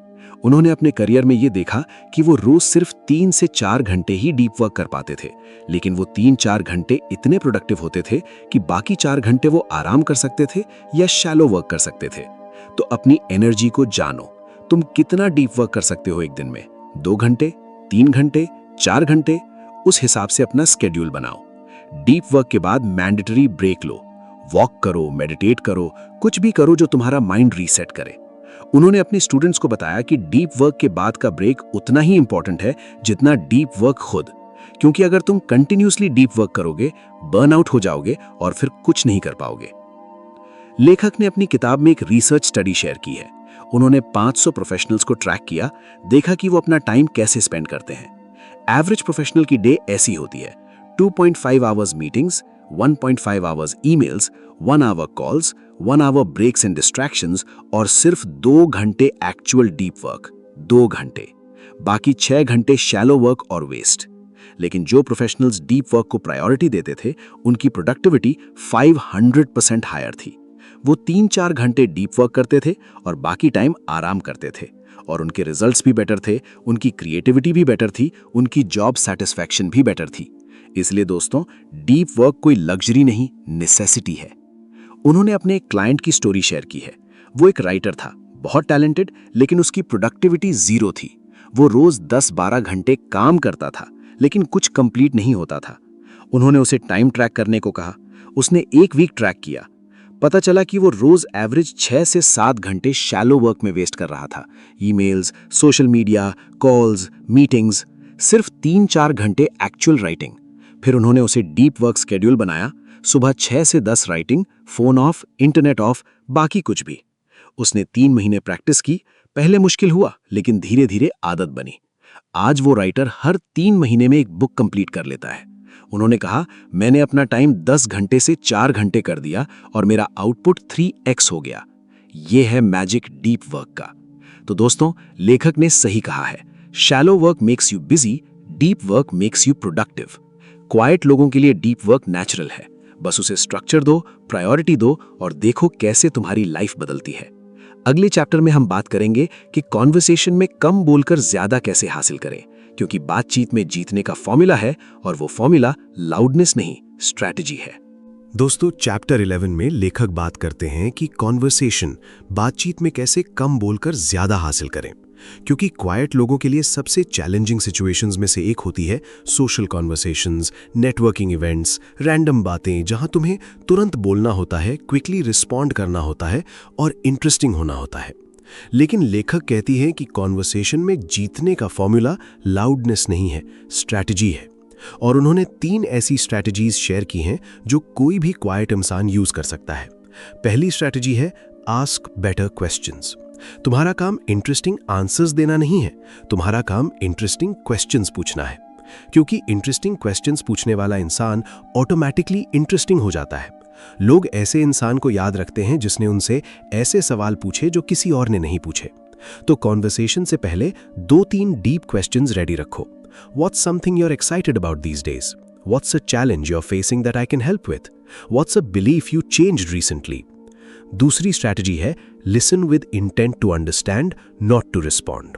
[SPEAKER 1] उन्होंने अपने करियर में ये देखा कि वो रोज सिर्फ 3 से 4 घंटे ही डीप वर्क कर पाते थे, लेकिन वो 3-4 घंटे इतने प्रोडक्टिव होते थे कि बाकी 4 घंटे वो आराम कर सकते थे या शैलो वर्क कर सकते थे। तो अपनी एनर्जी को जानो। तुम कितना डीप वर्क कर सकते हो एक दिन में? 2 घंटे, 3 घंटे, 4 घंटे? उस हिसाब से अपना स्केड्यूल बनाओ। डीप वर्क के बाद मैंडेटरी ब्रेक लो। वॉक करो, मेडिटेट करो, कुछ भी करो जो तुम्हारा माइंड रीसेट करे। उन्होंने अपने स्टूडेंट्स को बताया कि डीप वर्क के बाद का ब्रेक उतना ही इंपॉर्टेंट है जितना डीप वर्क खुद, क्योंकि अगर तुम कंटिन्यूसली डीप वर्क करोगे, बर्नआउट हो जाओगे और फिर कुछ नहीं कर पाओगे। लेखक ने अपनी किताब में एक रिसर्च स्टडी शेयर की है। उन्होंने 500 प्रोफेशनल्स को ट्रैक किया, देखा कि वो अपना टाइम कैसे स्पेंड करते हैं। एवरेज प्रोफेशनल की डे ऐसी होती है: 2.5 hours meetings, 1.5 hours emails, 1 hour calls, 1 hour breaks and distractions और सिर्फ 2 घंटे एक्चुअल डीप वर्क। 2 घंटे, बाकी 6 घंटे शैलो वर्क और वेस्ट। लेकिन जो प्रोफेशनल्स डीप वर्क को प्रायोरिटी देते थे, उनकी प्रोडक्टिविटी 500% हायर थी। वो 3-4 घंटे डीप वर्क करते थे और बाकी टाइम आराम करते थे, और उनके रिजल्ट्स भी बेटर थे, उनकी क्रिएटिविटी भी बेटर थी, उनकी जॉब सेटिस्फैक्शन भी बेटर थी। इसलिए दोस्तों, डीप वर्क कोई लग्जरी नहीं, नेसेसिटी है। उन्होंने अपने एक क्लाइंट की स्टोरी शेयर की है। वो एक राइटर था, बहुत टैलेंटेड, लेकिन उसकी प्रोडक्टिविटी 0 थी। वो रोज 10-12 घंटे काम करता था, लेकिन कुछ कंप्लीट नहीं होता था। उन्होंने उसे टाइम ट्रैक करने को कहा। उसने 1 वीक ट्रैक किया। पता चला कि वो रोज एवरेज 6 से 7 घंटे शैलो वर्क में वेस्ट कर रहा था। Emails, social media, calls, meetings, सिर्फ 3-4 घंटे एक्चुअल राइटिंग। फिर उन्होंने उसे डीप वर्क शेड्यूल बनाया। सुबह 6 से 10 writing, phone of, internet of, बाकी कुछ भी। उसने 3 महीने प्रैक्टिस की। पहले मुश्किल हुआ, लेकिन धीरे धीरे आदत बनी। आज वो राइटर हर 3 महीने में एक बुक कंप्लीट कर लेता है। उन्होंने कहा, मैंने अपना टाइम 10 घंटे से 4 घंटे कर दिया और मेरा आउटपुट 3x हो गया। ये है मैजिक डीप वर्क का। तो दोस्तों, लेखक ने सही कहा है, shallow work makes you busy, deep work makes you productive. Quite लोगों के लिए डीप वर्क नेचुरल है। बस उसे स्ट्रक्चर दो, प्रायोरिटी दो और देखो कैसे तुम्हारी लाइफ बदलती है। अगले चैप्टर में हम बात करेंगे कि कॉन्वर्सेशन में कम बोलकर ज्यादा कैसे हासिल करें, क्योंकि बातचीत में जीतने का फॉर्मूला है, और वो फॉर्मूला लाउडनेस नहीं, स्ट्रैटेजी है।
[SPEAKER 3] दोस्तों, चैप्टर 11 में लेखक बात करते हैं कि कॉन्वर्सेशन, बातचीत में कैसे कम बोलकर ज्यादा हासिल करें, क्योंकि क्वाइट लोगों के लिए सबसे चैलेंजिंग सिचुएशंस में से एक होती है social conversations, networking events, random बातें जहां तुम्हें तुरंत बोलना होता है, क्विकली रिस्पॉन्ड करना होता है और इंटरेस्टिंग होना होता है। लेकिन लेखक कहती है कि कॉन्वर्सेशन में जीतने का फॉर्मूला लाउडनेस नहीं है, स्ट्रैटेजी है। और उन्होंने 3 ऐसी स्ट्रैटेजीज शेयर की हैं जो कोई भी क्वाइट इंसान यूज कर सकता है। पहली स्ट्रैटेजी है आस्क बेटर क्वेश्चंस। तुम्हारा काम इंटरेस्टिंग आंसर्स देना नहीं है, तुम्हारा काम इंटरेस्टिंग क्वेश्चंस पूछना है, क्योंकि इंटरेस्टिंग क्वेश्चंस पूछने वाला इंसान ऑटोमेटिकली इंटरेस्टिंग हो जाता है। लोग ऐसे इंसान को याद रखते हैं जिसने उनसे ऐसे सवाल पूछे जो किसी और ने नहीं पूछे। तो कॉन्वर्सेशन से पहले 2-3 डीप क्वेश्चंस रेडी रखो। What's something you're excited about these days? What's a challenge you're facing that I can help with? What's a belief you changed recently? दूसरी स्ट्रैटेजी है listen with intent to understand, not to respond.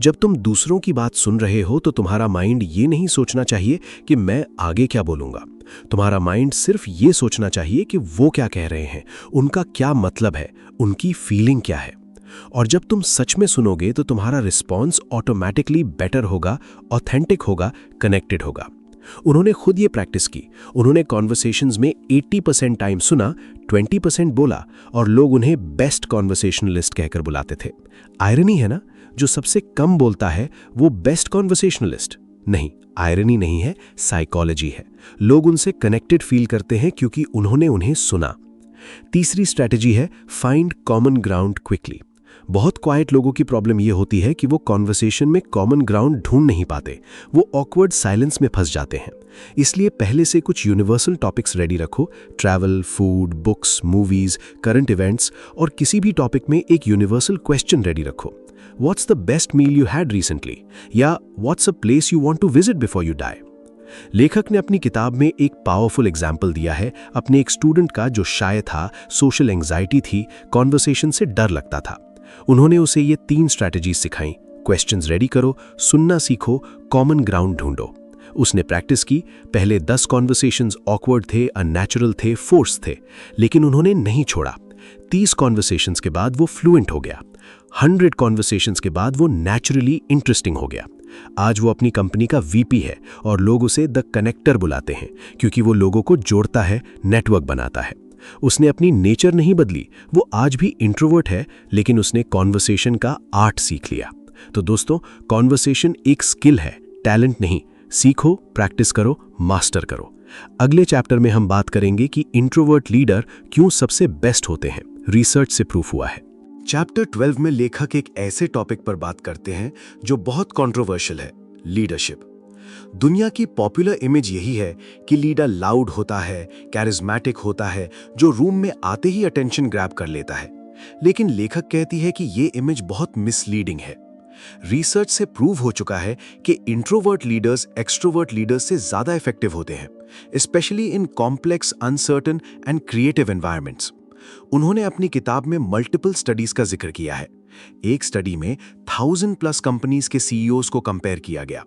[SPEAKER 3] जब तुम दूसरों की बात सुन रहे हो तो तुम्हारा माइंड ये नहीं सोचना चाहिए कि मैं आगे क्या बोलूंगा। तुम्हारा माइंड सिर्फ ये सोचना चाहिए कि वो क्या कह रहे हैं, उनका क्या मतलब है, उनकी फीलिंग क्या है। और जब तुम सच में सुनोगे तो तुम्हारा रिस्पॉन्स ऑटोमेटिकली बेटर होगा, ऑथेंटिक होगा, कनेक्टेड होगा। उन्होंने खुद ये प्रैक्टिस की। उन्होंने कॉन्वर्सेशंस में 80% टाइम सुना, 20% बोला और लोग उन्हें बेस्ट कॉन्वर्सेशनलिस्ट कहकर बुलाते थे। आयरनी है ना, जो सबसे कम बोलता है वो बेस्ट कॉन्वर्सेशनलिस्ट नहीं, आयरनी नहीं है, साइकोलॉजी है। लोग उनसे कनेक्टेड फील करते हैं क्योंकि उन्होंने उन्हें सुना। तीसरी स्ट्रैटेजी है फाइंड कॉमन ग्राउंड क्विकली। बहुत क्वाइट लोगों की प्रॉब्लम यह होती है कि वो कॉन्वर्सेशन में कॉमन ग्राउंड ढूंढ नहीं पाते, वो ऑकवर्ड साइलेंस में फंस जाते हैं। इसलिए पहले से कुछ यूनिवर्सल टॉपिक्स रेडी रखो, travel, food, books, movies, current events, और किसी भी टॉपिक में एक यूनिवर्सल क्वेश्चन रेडी रखो। What's the best meal you had recently, या what's a place you want to visit before you die. लेखक ने अपनी किताब में एक पावरफुल एग्जाम्पल दिया है अपने एक स्टूडेंट का जो शाय था, सोशल एंजाइटी थी, कॉन्वर्सेशन से डर लगता था। उन्होंने उसे ये 3 स्ट्रैटेजीज सिखाई। क्वेश्चंस रेडी करो, सुनना सीखो, कॉमन ग्राउंड ढूंढो। उसने प्रैक्टिस की। पहले 10 कॉन्वर्सेशंस ऑकवर्ड थे, अननेचुरल थे, फोर्स थे, लेकिन उन्होंने नहीं छोड़ा। 30 कॉन्वर्सेशंस के बाद वो फ्लुएंट हो गया। 100 कॉन्वर्सेशंस के बाद वो नेचुरली इंटरेस्टिंग हो गया। आज वो अपनी कंपनी का वीपी है और लोग उसे द कनेक्टर बुलाते हैं, क्योंकि वो लोगों को जोड़ता है, नेटवर्क बनाता है। उसने अपनी नेचर नहीं बदली, वो आज भी इंट्रोवर्ट है, लेकिन उसने कॉन्वर्सेशन का आर्ट सीख लिया। तो दोस्तों, कॉन्वर्सेशन एक स्किल है, टैलेंट नहीं। सीखो, प्रैक्टिस करो, मास्टर करो। अगले चैप्टर में हम बात करेंगे कि इंट्रोवर्ट लीडर क्यों सबसे बेस्ट होते हैं, रिसर्च से प्रूफ हुआ है।
[SPEAKER 2] चैप्टर 12 में लेखक एक ऐसे टॉपिक पर बात करते हैं जो बहुत कंट्रोवर्शियल है, लीडरशिप। दुनिया की पॉपुलर इमेज यही है कि लीडर लाउड होता है, कैरिज्मेटिक होता है, जो रूम में आते ही अटेंशन ग्रैब कर लेता है। लेकिन लेखक कहती है कि ये इमेज बहुत मिसलीडिंग है। रिसर्च से प्रूव हो चुका है कि इंट्रोवर्ट लीडर्स एक्सट्रोवर्ट लीडर्स से ज्यादा इफेक्टिव होते हैं, specially in complex, uncertain and creative environments. उन्होंने अपनी किताब में मल्टीपल स्टडीज का जिक्र किया है। एक स्टडी में 1000+ कंपनीज के सीईओज को कंपेयर किया गया।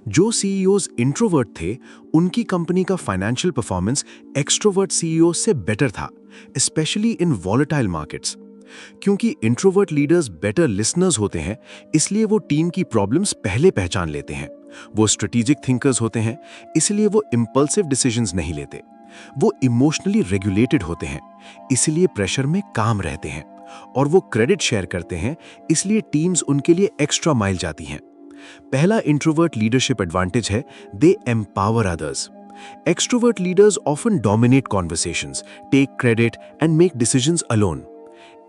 [SPEAKER 2] जो सीईओज इंट्रोवर्ट थे, उनकी कंपनी का फाइनेंशियल परफॉर्मेंस एक्सट्रोवर्ट सीईओ से बेटर था, स्पेशली इन वॉलेटाइल मार्केट्स। क्योंकि इंट्रोवर्ट लीडर्स बेटर लिसनर्स होते हैं, इसलिए वो टीम की प्रॉब्लम्स पहले पहचान लेते हैं। वो स्ट्रेटेजिक थिंकर्स होते हैं, इसलिए वो इंपल्सिव डिसीजंस नहीं लेते। वो इमोशनली रेगुलेटेड होते हैं, इसलिए प्रेशर में काम रहते हैं। और वो क्रेडिट शेयर करते हैं, इसलिए टीम्स उनके लिए एक्स्ट्रा माइल जाती हैं। पहला इंट्रोवर्ट लीडरशिप एडवांटेज है, they empower others. Extrovert leaders often dominate conversations, take credit and make decisions alone.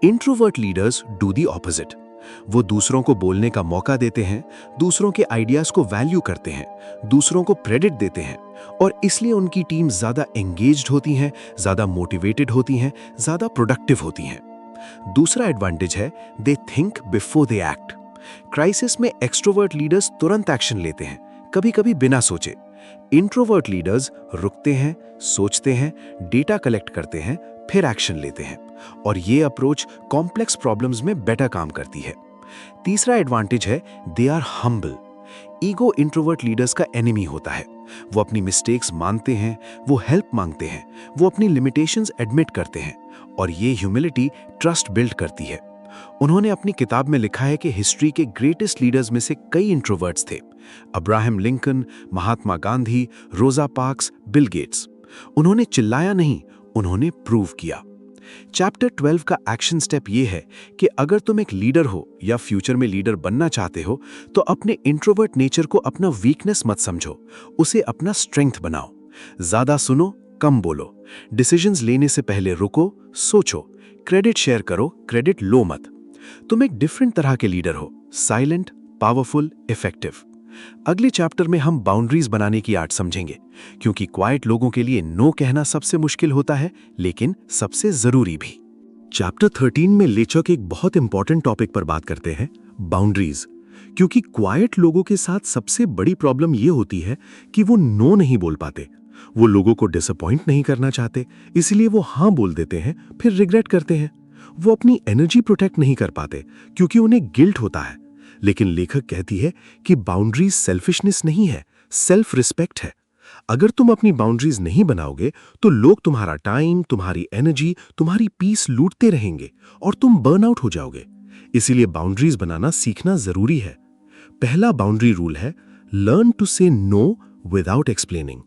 [SPEAKER 2] Introvert leaders do the opposite. वो दूसरों को बोलने का मौका देते हैं, दूसरों के आइडियाज को वैल्यू करते हैं, दूसरों को क्रेडिट देते हैं, और इसलिए उनकी टीम ज्यादा एंगेज्ड होती हैं, ज्यादा मोटिवेटेड होती हैं, ज्यादा प्रोडक्टिव होती हैं। दूसरा एडवांटेज है, they think before they act. Crisis में एक्सट्रोवर्ट लीडर्स तुरंत एक्शन लेते हैं, कभी कभी बिना सोचे। इंट्रोवर्ट लीडर्स रुकते हैं, सोचते हैं, डेटा कलेक्ट करते हैं, फिर एक्शन लेते हैं, और ये अप्रोच कॉम्प्लेक्स प्रॉब्लम्स में बेटर काम करती है। तीसरा एडवांटेज है, they are humble. Ego introvert leaders का एनिमी होता है। वो अपनी मिस्टेक्स मानते हैं, वो हेल्प मांगते हैं, वो अपनी लिमिटेशंस एडमिट करते हैं, और ये ह्यूमिलिटी ट्रस्ट बिल्ड करती है। उन्होंने अपनी किताब में लिखा है कि हिस्ट्री के ग्रेटेस्ट लीडर्स में से कई इंट्रोवर्ट्स थे। अब्राहम लिंकन, महात्मा गांधी, रोजा पार्क्स, बिल गेट्स। उन्होंने चिल्लाया नहीं, उन्होंने प्रूव किया। चैप्टर 12 का एक्शन स्टेप ये है कि अगर तुम एक लीडर हो या फ्यूचर में लीडर बनना चाहते हो, तो अपने इंट्रोवर्ट नेचर को अपना वीकनेस मत समझो, उसे अपना स्ट्रेंथ बनाओ। ज्यादा सुनो, कम बोलो, डिसीजंस लेने से पहले रुको, सोचो, क्रेडिट शेयर करो, क्रेडिट लो मत। तुम एक डिफरेंट तरह के लीडर हो, साइलेंट, पावरफुल, इफेक्टिव। अगले चैप्टर में हम बाउंड्रीज बनाने की आर्ट समझेंगे, क्योंकि क्वाइट लोगों के लिए नो कहना सबसे मुश्किल होता है, लेकिन सबसे जरूरी भी।
[SPEAKER 3] चैप्टर 13 में लेखक एक बहुत इंपॉर्टेंट टॉपिक पर बात करते हैं, बाउंड्रीज। क्योंकि क्वाइट लोगों के साथ सबसे बड़ी प्रॉब्लम यह होती है कि वो नो नहीं बोल पाते। वो लोगों को डिसअपॉइंट नहीं करना चाहते, इसलिए वो हाँ बोल देते हैं, फिर रिग्रेट करते हैं। वो अपनी एनर्जी प्रोटेक्ट नहीं कर पाते क्योंकि उन्हें गिल्ट होता है। लेकिन लेखक कहती है कि बाउंड्रीज सेल्फिशनेस नहीं है, सेल्फ रिस्पेक्ट है। अगर तुम अपनी बाउंड्रीज नहीं बनाओगे तो लोग तुम्हारा टाइम, तुम्हारी एनर्जी, तुम्हारी पीस लूटते रहेंगे और तुम बर्न आउट हो जाओगे। इसीलिए बाउंड्रीज बनाना सीखना जरूरी है। पहला बाउंड्री रूल है, लर्न टू से नो विदाउट एक्सप्लेनिंग।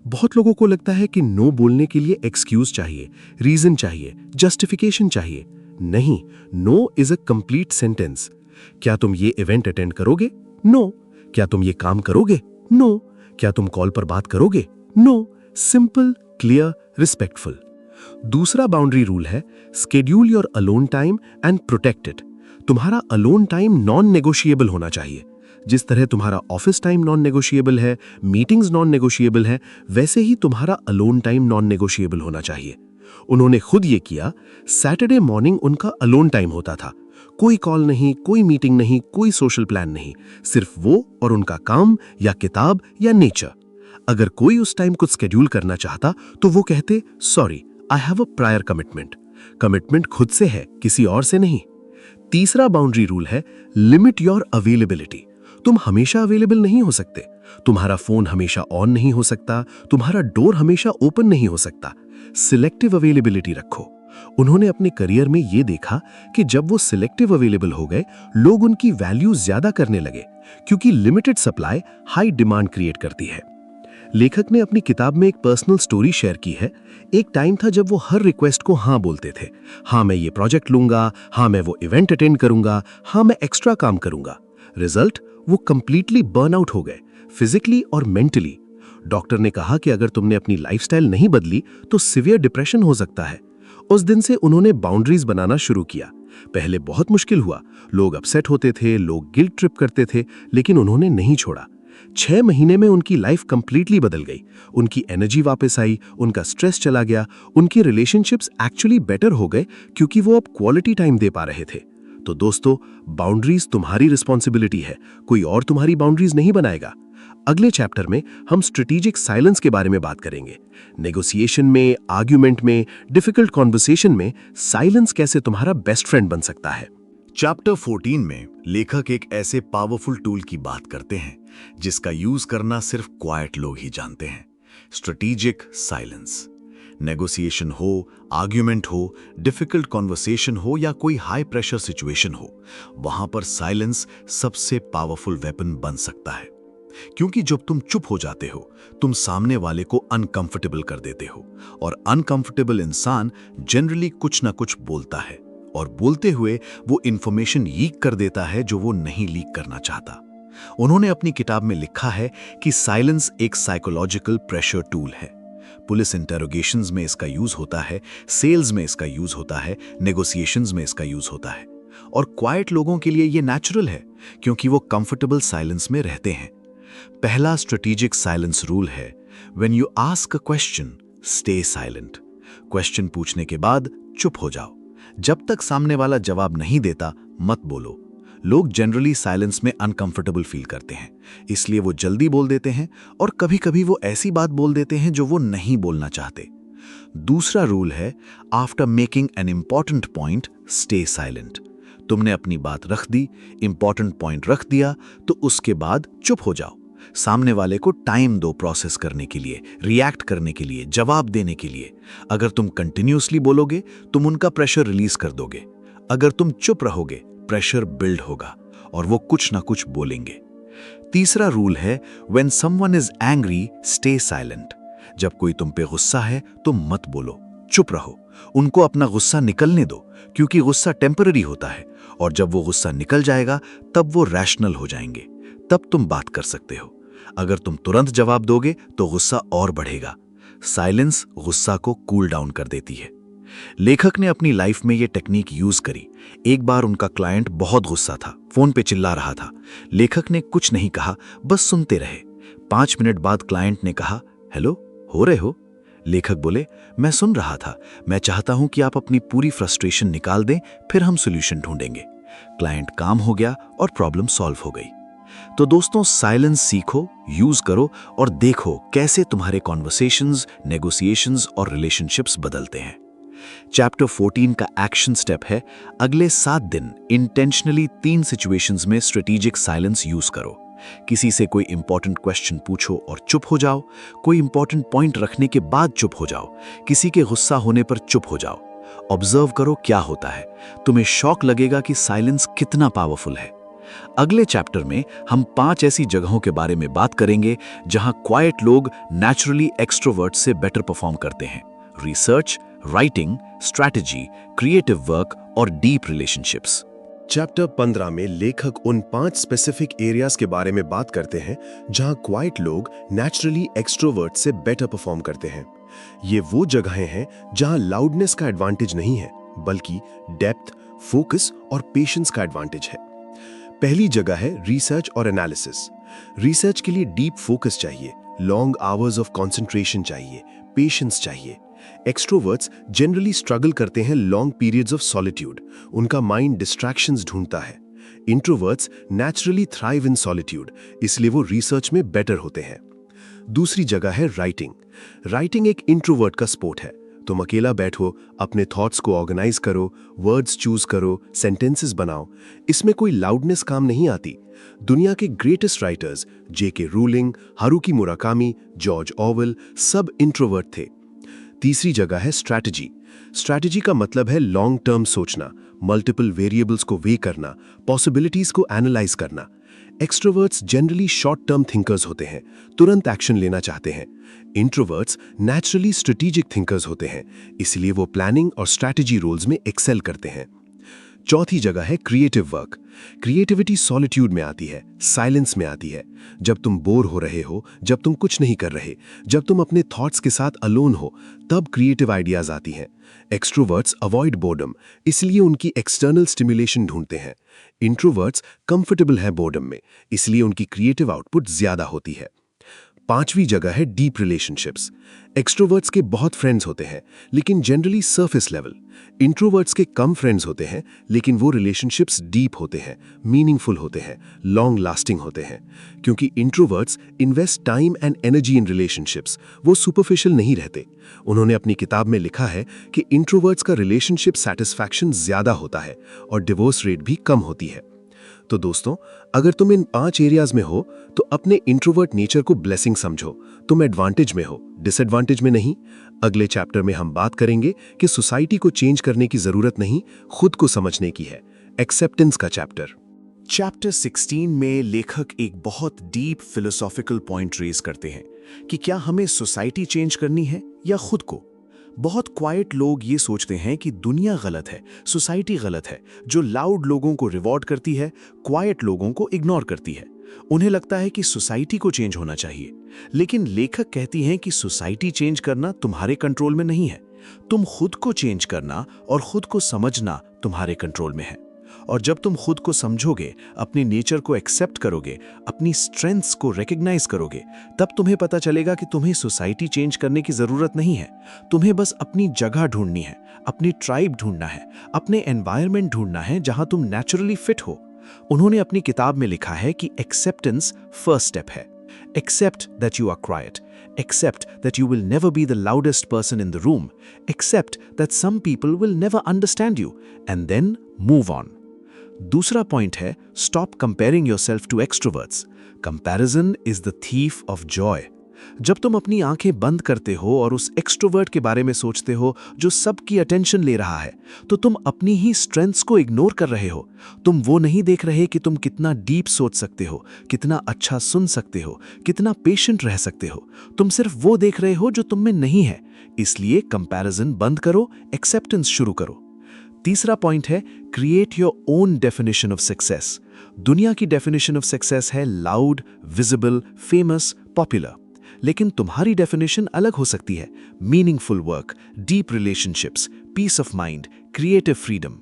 [SPEAKER 3] बहुत लोगों को लगता है कि नो बोलने के लिए एक्सक्यूज चाहिए, रीजन चाहिए, जस्टिफिकेशन चाहिए। नहीं, no is a complete sentence. क्या तुम ये इवेंट अटेंड करोगे? नो। क्या तुम ये काम करोगे? नो। क्या तुम कॉल पर बात करोगे? नो। Simple, clear, respectful. दूसरा बाउंड्री रूल है, schedule your alone time and protect it. तुम्हारा अलोन टाइम नॉन नेगोशिएबल होना चाहिए। जिस तरह तुम्हारा ऑफिस टाइम नॉन नेगोशिएबल है, मीटिंग्स नॉन नेगोशिएबल है, वैसे ही तुम्हारा अलोन टाइम नॉन नेगोशिएबल होना चाहिए। उन्होंने खुद ये किया। सैटरडे मॉर्निंग उनका अलोन टाइम होता था। कोई कॉल नहीं, कोई मीटिंग नहीं, कोई सोशल प्लान नहीं, सिर्फ वो और उनका काम या किताब या नेचर। अगर कोई उस टाइम कुछ स्केड्यूल करना चाहता तो वो कहते, sorry, I have a prior commitment. Commitment खुद से है, किसी और से नहीं। तीसरा बाउंड्री रूल है, लिमिट योर अवेलेबिलिटी। तुम हमेशा अवेलेबल नहीं हो सकते। तुम्हारा फोन हमेशा ऑन नहीं हो सकता, तुम्हारा डोर हमेशा ओपन नहीं हो सकता। सिलेक्टिव अवेलेबिलिटी रखो। उन्होंने अपने करियर में यह देखा कि जब वो सिलेक्टिव अवेलेबल हो गए, लोग उनकी वैल्यू ज्यादा करने लगे, क्योंकि limited supply high demand create करती है। लेखक ने अपनी किताब में एक पर्सनल स्टोरी शेयर की है। एक टाइम था जब वो हर रिक्वेस्ट को हाँ बोलते थे। हाँ, मैं ये प्रोजेक्ट लूंगा, हाँ, मैं वो इवेंट अटेंड करूंगा, हाँ, मैं एक्स्ट्रा काम करूंगा। रिजल्ट, वो कंप्लीटली बर्न आउट हो गए, फिजिकली और मेंटली। डॉक्टर ने कहा कि अगर तुमने अपनी लाइफस्टाइल नहीं बदली तो सीवियर डिप्रेशन हो सकता है। उस दिन से उन्होंने बाउंड्रीज बनाना शुरू किया। पहले बहुत मुश्किल हुआ, लोग अपसेट होते थे, लोग गिल्ट ट्रिप करते थे, लेकिन उन्होंने नहीं छोड़ा। 6 महीने में उनकी लाइफ कंप्लीटली बदल गई। उनकी एनर्जी वापस आई, उनका स्ट्रेस चला गया, उनकी रिलेशनशिप्स एक्चुअली बेटर हो गए क्योंकि वो अब क्वालिटी टाइम दे पा रहे थे। तो दोस्तों, बाउंड्रीज तुम्हारी रिस्पॉन्सिबिलिटी है, कोई और तुम्हारी बाउंड्रीज नहीं बनाएगा। अगले चैप्टर में हम स्ट्रेटेजिक साइलेंस के बारे में बात करेंगे। नेगोशिएशन में, आर्ग्यूमेंट में, डिफिकल्ट कॉन्वर्सेशन में साइलेंस कैसे तुम्हारा बेस्ट फ्रेंड बन सकता है।
[SPEAKER 5] चैप्टर 14 में लेखक एक ऐसे पावरफुल टूल की बात करते हैं जिसका यूज करना सिर्फ क्वाइट लोग ही जानते हैं, स्ट्रेटेजिक साइलेंस। नेगोशिएशन हो, आर्ग्यूमेंट हो, डिफिकल्ट कॉन्वर्सेशन हो या कोई हाई प्रेशर सिचुएशन हो, वहां पर साइलेंस सबसे पावरफुल वेपन बन सकता है। क्योंकि जब तुम चुप हो जाते हो, तुम सामने वाले को अनकंफर्टेबल कर देते हो, और अनकंफर्टेबल इंसान जनरली कुछ ना कुछ बोलता है, और बोलते हुए वो इंफॉर्मेशन लीक कर देता है जो वो नहीं लीक करना चाहता। उन्होंने अपनी किताब में लिखा है कि साइलेंस एक साइकोलॉजिकल प्रेशर टूल है। पुलिस इंटेरोगेशंस में इसका यूज होता है, सेल्स में इसका यूज होता है, नेगोशिएशंस में इसका यूज होता है, और क्वाइट लोगों के लिए ये नेचुरल है क्योंकि वो कंफर्टेबल साइलेंस में रहते हैं। पहला स्ट्रेटेजिक साइलेंस रूल है, when you ask a question stay silent. Question पूछने के बाद चुप हो जाओ। जब तक सामने वाला जवाब नहीं देता मत बोलो। लोग जनरली साइलेंस में अनकंफर्टेबल फील करते हैं, इसलिए वो जल्दी बोल देते हैं, और कभी-कभी वो ऐसी बात बोल देते हैं जो वो नहीं बोलना चाहते। दूसरा रूल है, after making an important point stay silent. तुमने अपनी बात रख दी, इंपॉर्टेंट पॉइंट रख दिया, तो उसके बाद चुप हो जाओ। सामने वाले को टाइम दो प्रोसेस करने के लिए, रिएक्ट करने के लिए, जवाब देने के लिए। अगर तुम कंटिन्यूअसली बोलोगे तुम उनका प्रेशर रिलीज कर दोगे। अगर तुम चुप रहोगे प्रेशर बिल्ड होगा और वो कुछ ना कुछ बोलेंगे। तीसरा रूल है, when someone is angry stay silent. जब कोई तुम पे गुस्सा है तो मत बोलो, चुप रहो। उनको अपना गुस्सा निकलने दो, क्योंकि गुस्सा टेम्पररी होता है, और जब वो गुस्सा निकल जाएगा तब वो रैशनल हो जाएंगे, तब तुम बात कर सकते हो। अगर तुम तुरंत जवाब दोगे तो गुस्सा और बढ़ेगा। साइलेंस गुस्सा को कूल डाउन कर देती है। लेखक ने अपनी लाइफ में ये टेक्निक यूज करी। एक बार उनका क्लाइंट बहुत गुस्सा था, फोन पे चिल्ला रहा था। लेखक ने कुछ नहीं कहा, बस सुनते रहे। 5 मिनट बाद क्लाइंट ने कहा, हेलो, हो रहे हो? लेखक बोले, मैं सुन रहा था, मैं चाहता हूं कि आप अपनी पूरी फ्रस्ट्रेशन निकाल दें, फिर हम सोल्यूशन ढूंढेंगे। क्लाइंट काम हो गया और प्रॉब्लम सॉल्व हो गई। तो दोस्तों, साइलेंस सीखो, यूज करो और देखो कैसे तुम्हारे कॉन्वर्सेशंस, नेगोशिएशंस और रिलेशनशिप्स बदलते हैं। चैप्टर 14 का एक्शन स्टेप है, अगले 7 दिन इंटेंशनली 3 सिचुएशंस में स्ट्रेटेजिक साइलेंस यूज करो। किसी से कोई इंपॉर्टेंट क्वेश्चन पूछो और चुप हो जाओ। कोई इंपॉर्टेंट पॉइंट रखने के बाद चुप हो जाओ। किसी के गुस्सा होने पर चुप हो जाओ। ऑब्जर्व करो क्या होता है। तुम्हें शॉक लगेगा कि साइलेंस कितना पावरफुल है। अगले चैप्टर में हम 5 ऐसी जगहों के बारे में बात करेंगे जहां क्वाइट लोग नेचुरली एक्सट्रोवर्ट से बेटर परफॉर्म करते हैं। Research, writing, strategy, creative work और डीप रिलेशनशिप्स।
[SPEAKER 2] चैप्टर 15 में लेखक उन 5 स्पेसिफिक एरियाज के बारे में बात करते हैं जहां क्वाइट लोग नेचुरली एक्सट्रोवर्ट से बेटर परफॉर्म करते हैं। ये वो जगहें हैं जहां लाउडनेस का एडवांटेज नहीं है, बल्कि डेप्थ, फोकस और पेशेंस का एडवांटेज है। पहली जगह है रिसर्च और एनालिसिस। रिसर्च के लिए डीप फोकस चाहिए, लॉन्ग आवर्स ऑफ कंसंट्रेशन चाहिए, पेशेंस चाहिए। एक्सट्रोवर्ट्स जनरली स्ट्रगल करते हैं लॉन्ग पीरियड्स ऑफ सॉलिट्यूड। उनका माइंड डिस्ट्रैक्शंस ढूंढता है। Introverts naturally thrive in solitude, इसलिए वो रिसर्च में बेटर होते हैं। दूसरी जगह है राइटिंग। राइटिंग एक इंट्रोवर्ट का स्पोर्ट है। तुम अकेला बैठो, अपने थॉट्स को ऑर्गेनाइज करो, वर्ड्स चूज करो, सेंटेंसेस बनाओ। इसमें कोई लाउडनेस काम नहीं आती। दुनिया के greatest writers J.K. Rowling, Haruki Murakami, George Orwell सब इंट्रोवर्ट थे। तीसरी जगह है स्ट्रैटेजी। स्ट्रैटेजी का मतलब है लॉन्ग टर्म सोचना, मल्टीपल वेरिएबल्स को वे करना, पॉसिबिलिटीज को एनालाइज करना। Extroverts generally short term thinkers होते हैं, तुरंत एक्शन लेना चाहते हैं। इंट्रोवर्ट्स नेचुरली स्ट्रेटेजिक थिंकर्स होते हैं, इसलिए वो प्लानिंग और स्ट्रैटेजी रोल्स में एक्सेल करते हैं।
[SPEAKER 3] चौथी जगह है क्रिएटिव वर्क। क्रिएटिविटी सॉलिट्यूड में आती है, साइलेंस में आती है। जब तुम बोर हो रहे हो, जब तुम कुछ नहीं कर रहे, जब तुम अपने थॉट्स के साथ अलोन हो, तब क्रिएटिव आइडियाज आती हैं। एक्सट्रोवर्ट्स अवॉइड बोर्डम, इसलिए उनकी एक्सटर्नल स्टिमुलेशन ढूंढते हैं। इंट्रोवर्ट्स कंफर्टेबल है बोर्डम में, इसलिए उनकी क्रिएटिव आउटपुट ज्यादा होती है। पांचवी जगह है डीप रिलेशनशिप्स। एक्सट्रोवर्ट्स के बहुत फ्रेंड्स होते हैं, लेकिन जनरली सरफेस लेवल। इंट्रोवर्ट्स के कम फ्रेंड्स होते हैं, लेकिन वो रिलेशनशिप्स डीप होते हैं, मीनिंगफुल होते हैं, लॉन्ग लास्टिंग होते हैं। क्योंकि introverts invest time and energy in relationships, वो सुपरफिशियल नहीं रहते। उन्होंने अपनी किताब में लिखा है कि इंट्रोवर्ट्स का रिलेशनशिप सेटिस्फैक्शन ज्यादा होता है और डिवोर्स रेट भी कम होती है। तो दोस्तों, अगर तुम इन 5 एरियाज में हो तो अपने इंट्रोवर्ट नेचर को ब्लेसिंग समझो। तुम एडवांटेज में हो, डिसएडवांटेज में नहीं। अगले चैप्टर में हम बात करेंगे कि सोसाइटी को चेंज करने की जरूरत नहीं, खुद को समझने की है। एक्सेप्टेंस का चैप्टर।
[SPEAKER 2] चैप्टर 16 में लेखक एक बहुत डीप फिलोसॉफिकल पॉइंट रेज करते हैं कि क्या हमें सोसाइटी चेंज करनी है या खुद को। बहुत क्वाइट लोग ये सोचते हैं कि दुनिया गलत है, सोसाइटी गलत है, जो लाउड लोगों को रिवॉर्ड करती है, क्वाइट लोगों को इग्नोर करती है। उन्हें लगता है कि सोसाइटी को चेंज होना चाहिए। लेकिन लेखक कहती हैं कि सोसाइटी चेंज करना तुम्हारे कंट्रोल में नहीं है। तुम खुद को चेंज करना और खुद को समझना तुम्हारे कंट्रोल में है। और जब तुम खुद को समझोगे, अपने नेचर को एक्सेप्ट करोगे, अपनी स्ट्रेंथ्स को रिकग्नाइज करोगे, तब तुम्हें पता चलेगा कि तुम्हें सोसाइटी चेंज करने की जरूरत नहीं है। तुम्हें बस अपनी जगह ढूंढनी है, अपनी ट्राइब ढूंढना है, अपने एनवायरनमेंट ढूंढना है जहां तुम नेचुरली फिट हो। उन्होंने अपनी किताब में लिखा है कि एक्सेप्टेंस फर्स्ट स्टेप है। Accept that you are quiet. Accept that you will never be the loudest person in the room. Accept that some people will never understand you. And then move on. दूसरा point है stop comparing yourself to extroverts. Comparison is the thief of joy. जब तुम अपनी आंखें बंद करते हो और उस एक्सट्रोवर्ट के बारे में सोचते हो जो सबकी अटेंशन ले रहा है, तो तुम अपनी ही स्ट्रेंथ्स को इग्नोर कर रहे हो। तुम वो नहीं देख रहे कि तुम कितना डीप सोच सकते हो, कितना अच्छा सुन सकते हो, कितना पेशेंट रह सकते हो। तुम सिर्फ वो देख रहे हो जो तुम में नहीं है। इसलिए कंपैरिजन बंद करो, एक्सेप्टेंस शुरू करो। तीसरा पॉइंट है create your own definition of success. दुनिया की डेफिनेशन ऑफ सक्सेस है लाउड, विजिबल, फेमस, पॉपुलर। लेकिन तुम्हारी डेफिनेशन अलग हो सकती है। Meaningful work, deep relationships, peace of mind, creative freedom.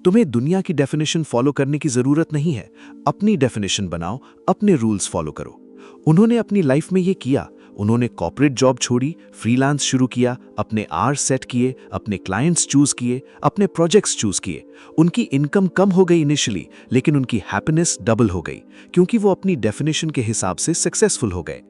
[SPEAKER 2] तुम्हें दुनिया की डेफिनेशन फॉलो करने की जरूरत नहीं है। अपनी डेफिनेशन बनाओ, अपने रूल्स फॉलो करो। उन्होंने अपनी लाइफ में ये किया। उन्होंने कॉर्पोरेट जॉब छोड़ी, फ्रीलांस शुरू किया, अपने आवर्स सेट किए, अपने क्लाइंट्स चूज किए, अपने प्रोजेक्ट्स चूज किए। उनकी इनकम कम हो गई इनिशियली, लेकिन उनकी हैप्पीनेस डबल हो गई, क्योंकि वो अपनी डेफिनेशन के हिसाब से सक्सेसफुल हो गए।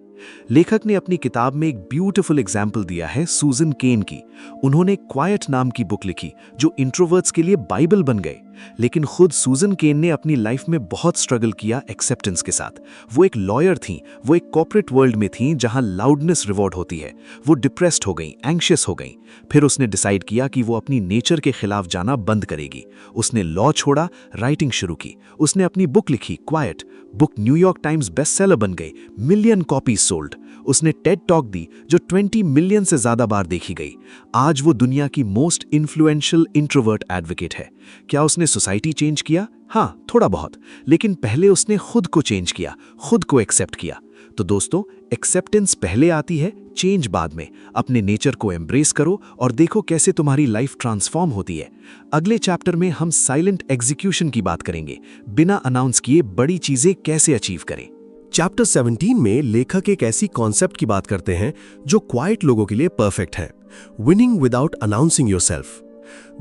[SPEAKER 2] लेखक ने अपनी किताब में एक ब्यूटीफुल एग्जाम्पल दिया है सूजन केन की। उन्होंने क्वाइट नाम की बुक लिखी जो इंट्रोवर्ट्स के लिए बाइबल बन गए। लेकिन खुद सूजन केन ने अपनी लाइफ में बहुत स्ट्रगल किया एक्सेप्टेंस के साथ। वो एक लॉयर थी, वो एक कॉर्पोरेट वर्ल्ड में थी जहां लाउडनेस रिवॉर्ड होती है। वो डिप्रेस्ड हो गई, एंग्शियस हो गई। फिर उसने डिसाइड किया कि वो अपनी नेचर के खिलाफ जाना बंद करेगी। उसने लॉ छोड़ा, राइटिंग शुरू की। उसने अपनी बुक लिखी quite. Book New York times bestseller बन गई, मिलियन कॉपीज सोल्ड। उसने टेड टॉक दी जो 20 मिलियन से ज्यादा बार देखी गई। आज वो दुनिया की मोस्ट इन्फ्लुएंशियल इंट्रोवर्ट एडवोकेट है। क्या उसने सोसाइटी चेंज किया? हाँ, थोड़ा बहुत। लेकिन पहले उसने खुद को चेंज किया, खुद को एक्सेप्ट किया। तो दोस्तों, एक्सेप्टेंस पहले आती है, चेंज बाद में। अपने नेचर को एम्ब्रेस करो और देखो कैसे तुम्हारी लाइफ ट्रांसफॉर्म होती है। अगले चैप्टर में हम साइलेंट एग्जीक्यूशन की बात करेंगे। बिना अनाउंस किए बड़ी चीजें कैसे अचीव करें।
[SPEAKER 3] चैप्टर 17 में लेखक एक ऐसी कॉन्सेप्ट की बात करते हैं जो क्वाइट लोगों के लिए परफेक्ट है, विनिंग विदाउट अनाउंसिंग योरसेल्फ।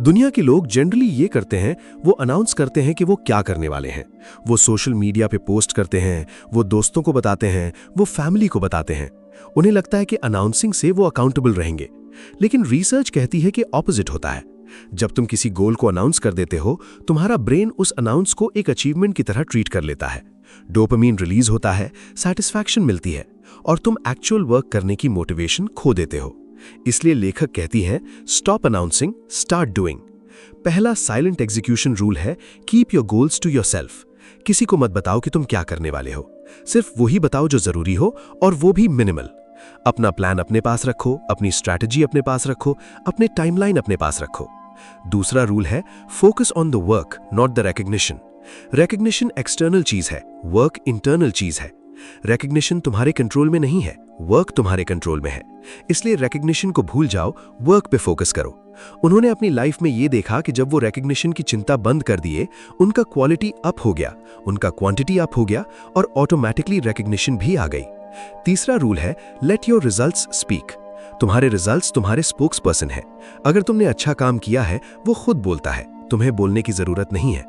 [SPEAKER 3] दुनिया के लोग जनरली ये करते हैं, वो अनाउंस करते हैं कि वो क्या करने वाले हैं। वो सोशल मीडिया पे पोस्ट करते हैं, वो दोस्तों को बताते हैं, वो फैमिली को बताते हैं। उन्हें लगता है कि अनाउंसिंग से वो अकाउंटेबल रहेंगे। लेकिन रिसर्च कहती है कि ऑपोजिट होता है। जब तुम किसी गोल को अनाउंस कर देते हो, तुम्हारा ब्रेन उस अनाउंस को एक अचीवमेंट की तरह ट्रीट कर लेता है। डोपामीन रिलीज होता है, सैटिस्फैक्शन मिलती है और तुम एक्चुअल वर्क करने की मोटिवेशन खो देते हो। इसलिए लेखक कहती हैं, स्टॉप अनाउंसिंग, स्टार्ट डूइंग। पहला साइलेंट एग्जीक्यूशन रूल है, keep your goals to yourself. किसी को मत बताओ कि तुम क्या करने वाले हो, सिर्फ वही बताओ जो जरूरी हो, और वो भी मिनिमल। अपना प्लान अपने पास रखो, अपनी स्ट्रैटेजी अपने पास रखो, अपने टाइमलाइन अपने पास रखो। दूसरा रूल है focus on the work not the recognition. Recognition external चीज है, वर्क इंटरनल चीज है। रिकग्निशन तुम्हारे कंट्रोल में नहीं है, वर्क तुम्हारे कंट्रोल में है। इसलिए रिकग्निशन को भूल जाओ, वर्क पे फोकस करो। उन्होंने अपनी लाइफ में ये देखा कि जब वो रिकग्निशन की चिंता बंद कर दिए, उनका क्वालिटी अप हो गया, उनका क्वांटिटी अप हो गया और ऑटोमेटिकली रिकग्निशन भी आ गई। तीसरा रूल है लेट योर रिजल्ट्स स्पीक। तुम्हारे रिजल्ट्स तुम्हारे स्पोक्स पर्सन है। अगर तुमने अच्छा काम किया है, वो खुद बोलता है, तुम्हें बोलने की जरूरत नहीं है।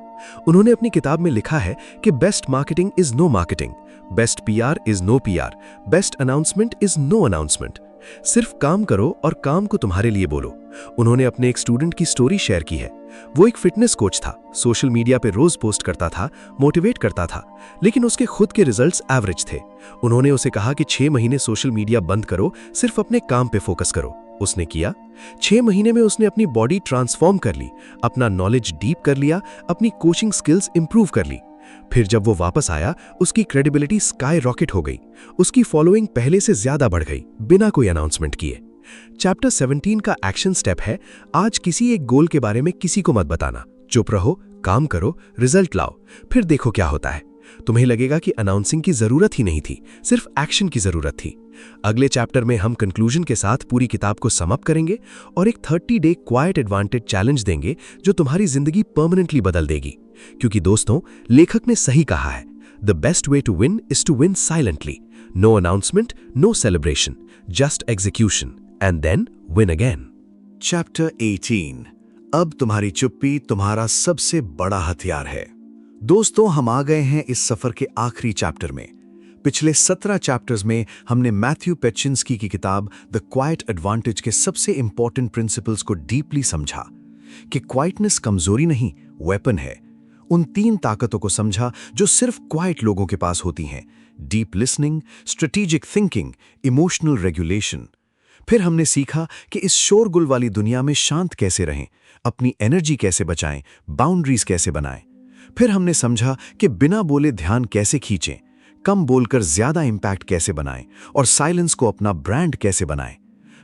[SPEAKER 3] उन्होंने अपनी किताब में लिखा है कि best marketing is no marketing, best PR is no PR, best announcement is no announcement. सिर्फ काम करो और काम को तुम्हारे लिए बोलो। उन्होंने अपने एक स्टूडेंट की स्टोरी शेयर की है। वो एक फिटनेस कोच था, सोशल मीडिया पे रोज पोस्ट करता था, मोटिवेट करता था, लेकिन उसके खुद के रिजल्ट्स एवरेज थे। उन्होंने उसे कहा कि 6 महीने सोशल मीडिया बंद करो, सिर्फ अपने काम पे फोकस करो। उसने किया। 6 महीने में उसने अपनी बॉडी ट्रांसफॉर्म कर ली, अपना नॉलेज डीप कर लिया, अपनी कोचिंग स्किल्स इंप्रूव कर ली। फिर जब वो वापस आया, उसकी क्रेडिबिलिटी स्काई रॉकेट हो गई। उसकी फॉलोइंग पहले से ज्यादा बढ़ गई, बिना कोई अनाउंसमेंट किए। चैप्टर 17 का एक्शन स्टेप है, आज किसी एक गोल के बारे में किसी को मत बताना। चुप रहो, काम करो, रिजल्ट लाओ, फिर देखो क्या होता है। तुम्हें लगेगा कि अनाउंसिंग की जरूरत ही नहीं थी, सिर्फ एक्शन की जरूरत थी। अगले चैप्टर में हम कंक्लूजन के साथ पूरी किताब को सम अप करेंगे और एक 30 डे क्वाइट एडवांटेज चैलेंज देंगे जो तुम्हारी जिंदगी परमानेंटली बदल देगी। क्योंकि दोस्तों, लेखक ने सही कहा है, the best way to win is to win silently. No announcement, no celebration, just execution and then win again.
[SPEAKER 5] Chapter 18, अब तुम्हारी चुप्पी तुम्हारा सबसे बड़ा हथियार है। दोस्तों, हम आ गए हैं इस सफर के आखिरी चैप्टर में। पिछले 17 चैप्टर्स में हमने मैथ्यू पेचिंस्की की किताब द क्वाइट एडवांटेज के सबसे इंपॉर्टेंट प्रिंसिपल्स को डीपली समझा कि क्वाइटनेस कमजोरी नहीं, वेपन है। उन 3 ताकतों को समझा जो सिर्फ क्वाइट लोगों के पास होती हैं: deep listening, strategic thinking, emotional regulation. फिर हमने सीखा कि इस शोरगुल वाली दुनिया में शांत कैसे रहें, अपनी एनर्जी कैसे बचाएं, बाउंड्रीज कैसे बनाएं। फिर हमने समझा कि बिना बोले ध्यान कैसे खींचें, कम बोलकर ज्यादा इंपैक्ट कैसे बनाएं और साइलेंस को अपना ब्रांड कैसे बनाएं।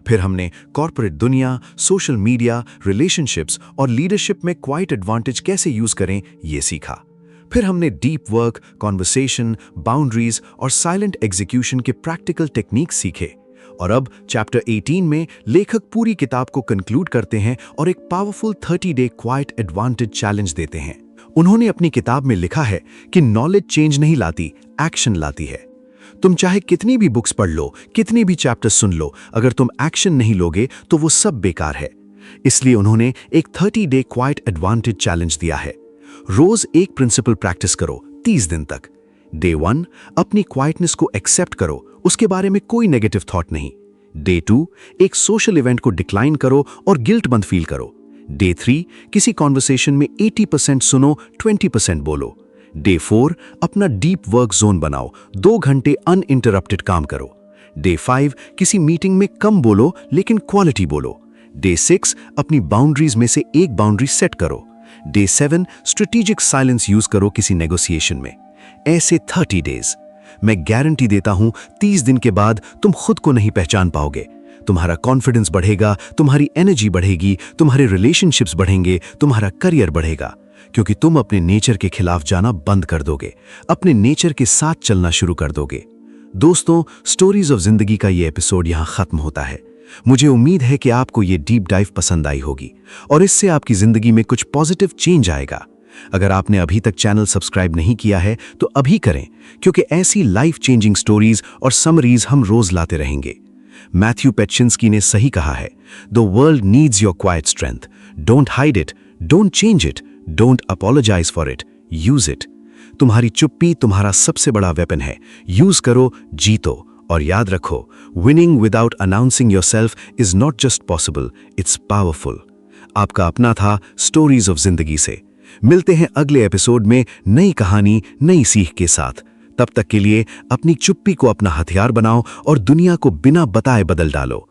[SPEAKER 5] फिर हमने कॉर्पोरेट दुनिया, सोशल मीडिया, रिलेशनशिप्स और लीडरशिप में क्वाइट एडवांटेज कैसे यूज करें, ये सीखा। फिर हमने डीप वर्क, कॉन्वर्सेशन, बाउंड्रीज और साइलेंट एग्जीक्यूशन के प्रैक्टिकल टेक्निक्स सीखे। और अब चैप्टर 18 में लेखक पूरी किताब को कंक्लूड करते हैं और एक powerful 30 day quite advantage challenge देते हैं। उन्होंने अपनी किताब में लिखा है कि नॉलेज चेंज नहीं लाती, एक्शन लाती है। तुम चाहे कितनी भी बुक्स पढ़ लो, कितनी भी चैप्टर सुन लो, अगर तुम एक्शन नहीं लोगे तो वो सब बेकार है। इसलिए उन्होंने एक 30 डे क्वाइट एडवांटेज चैलेंज दिया है। रोज एक प्रिंसिपल प्रैक्टिस करो 30 दिन तक। डे 1, अपनी क्वाइटनेस को एक्सेप्ट करो, उसके बारे में कोई नेगेटिव थॉट नहीं। डे 2, एक सोशल इवेंट को डिक्लाइन करो और गिल्ट मत फील करो। डे 3, किसी कॉन्वर्सेशन में 80% सुनो, 20% बोलो। डे 4, अपना डीप वर्क जोन बनाओ, 2 घंटे अनइंटरप्टेड काम करो। डे 5, किसी मीटिंग में कम बोलो लेकिन क्वालिटी बोलो। डे 6, अपनी बाउंड्रीज में से एक बाउंड्री सेट करो। डे 7, स्ट्रेटेजिक साइलेंस यूज करो किसी नेगोशिएशन में। ऐसे 30 डेज। मैं गारंटी देता हूं 30 दिन के बाद तुम खुद को नहीं पहचान पाओगे। तुम्हारा कॉन्फिडेंस बढ़ेगा, तुम्हारी एनर्जी बढ़ेगी, तुम्हारे रिलेशनशिप्स बढ़ेंगे, तुम्हारा करियर बढ़ेगा, क्योंकि तुम अपने नेचर के खिलाफ जाना बंद कर दोगे, अपने नेचर के साथ चलना शुरू कर दोगे। दोस्तों, स्टोरीज ऑफ जिंदगी का ये एपिसोड यहां खत्म होता है। मुझे उम्मीद है कि आपको ये डीप डाइव पसंद आई होगी और इससे आपकी जिंदगी में कुछ पॉजिटिव चेंज आएगा। अगर आपने अभी तक चैनल सब्सक्राइब नहीं किया है तो अभी करें, क्योंकि ऐसी लाइफ चेंजिंग स्टोरीज और समरीज हम रोज लाते रहेंगे। मैथ्यू पेचिंस्की ने सही कहा है, the world needs your quiet strength. Don't hide it, don't change it, don't apologise for it, use it. तुम्हारी चुप्पी तुम्हारा सबसे बड़ा वेपन है। यूज करो, जीतो। और याद रखो, winning without announcing yourself is not just possible, it's powerful. आपका अपना था स्टोरीज ऑफ जिंदगी से। मिलते हैं अगले एपिसोड में नई कहानी, नई सीख के साथ। तब तक के लिए अपनी चुप्पी को अपना हथियार बनाओ और दुनिया को बिना बताए बदल डालो।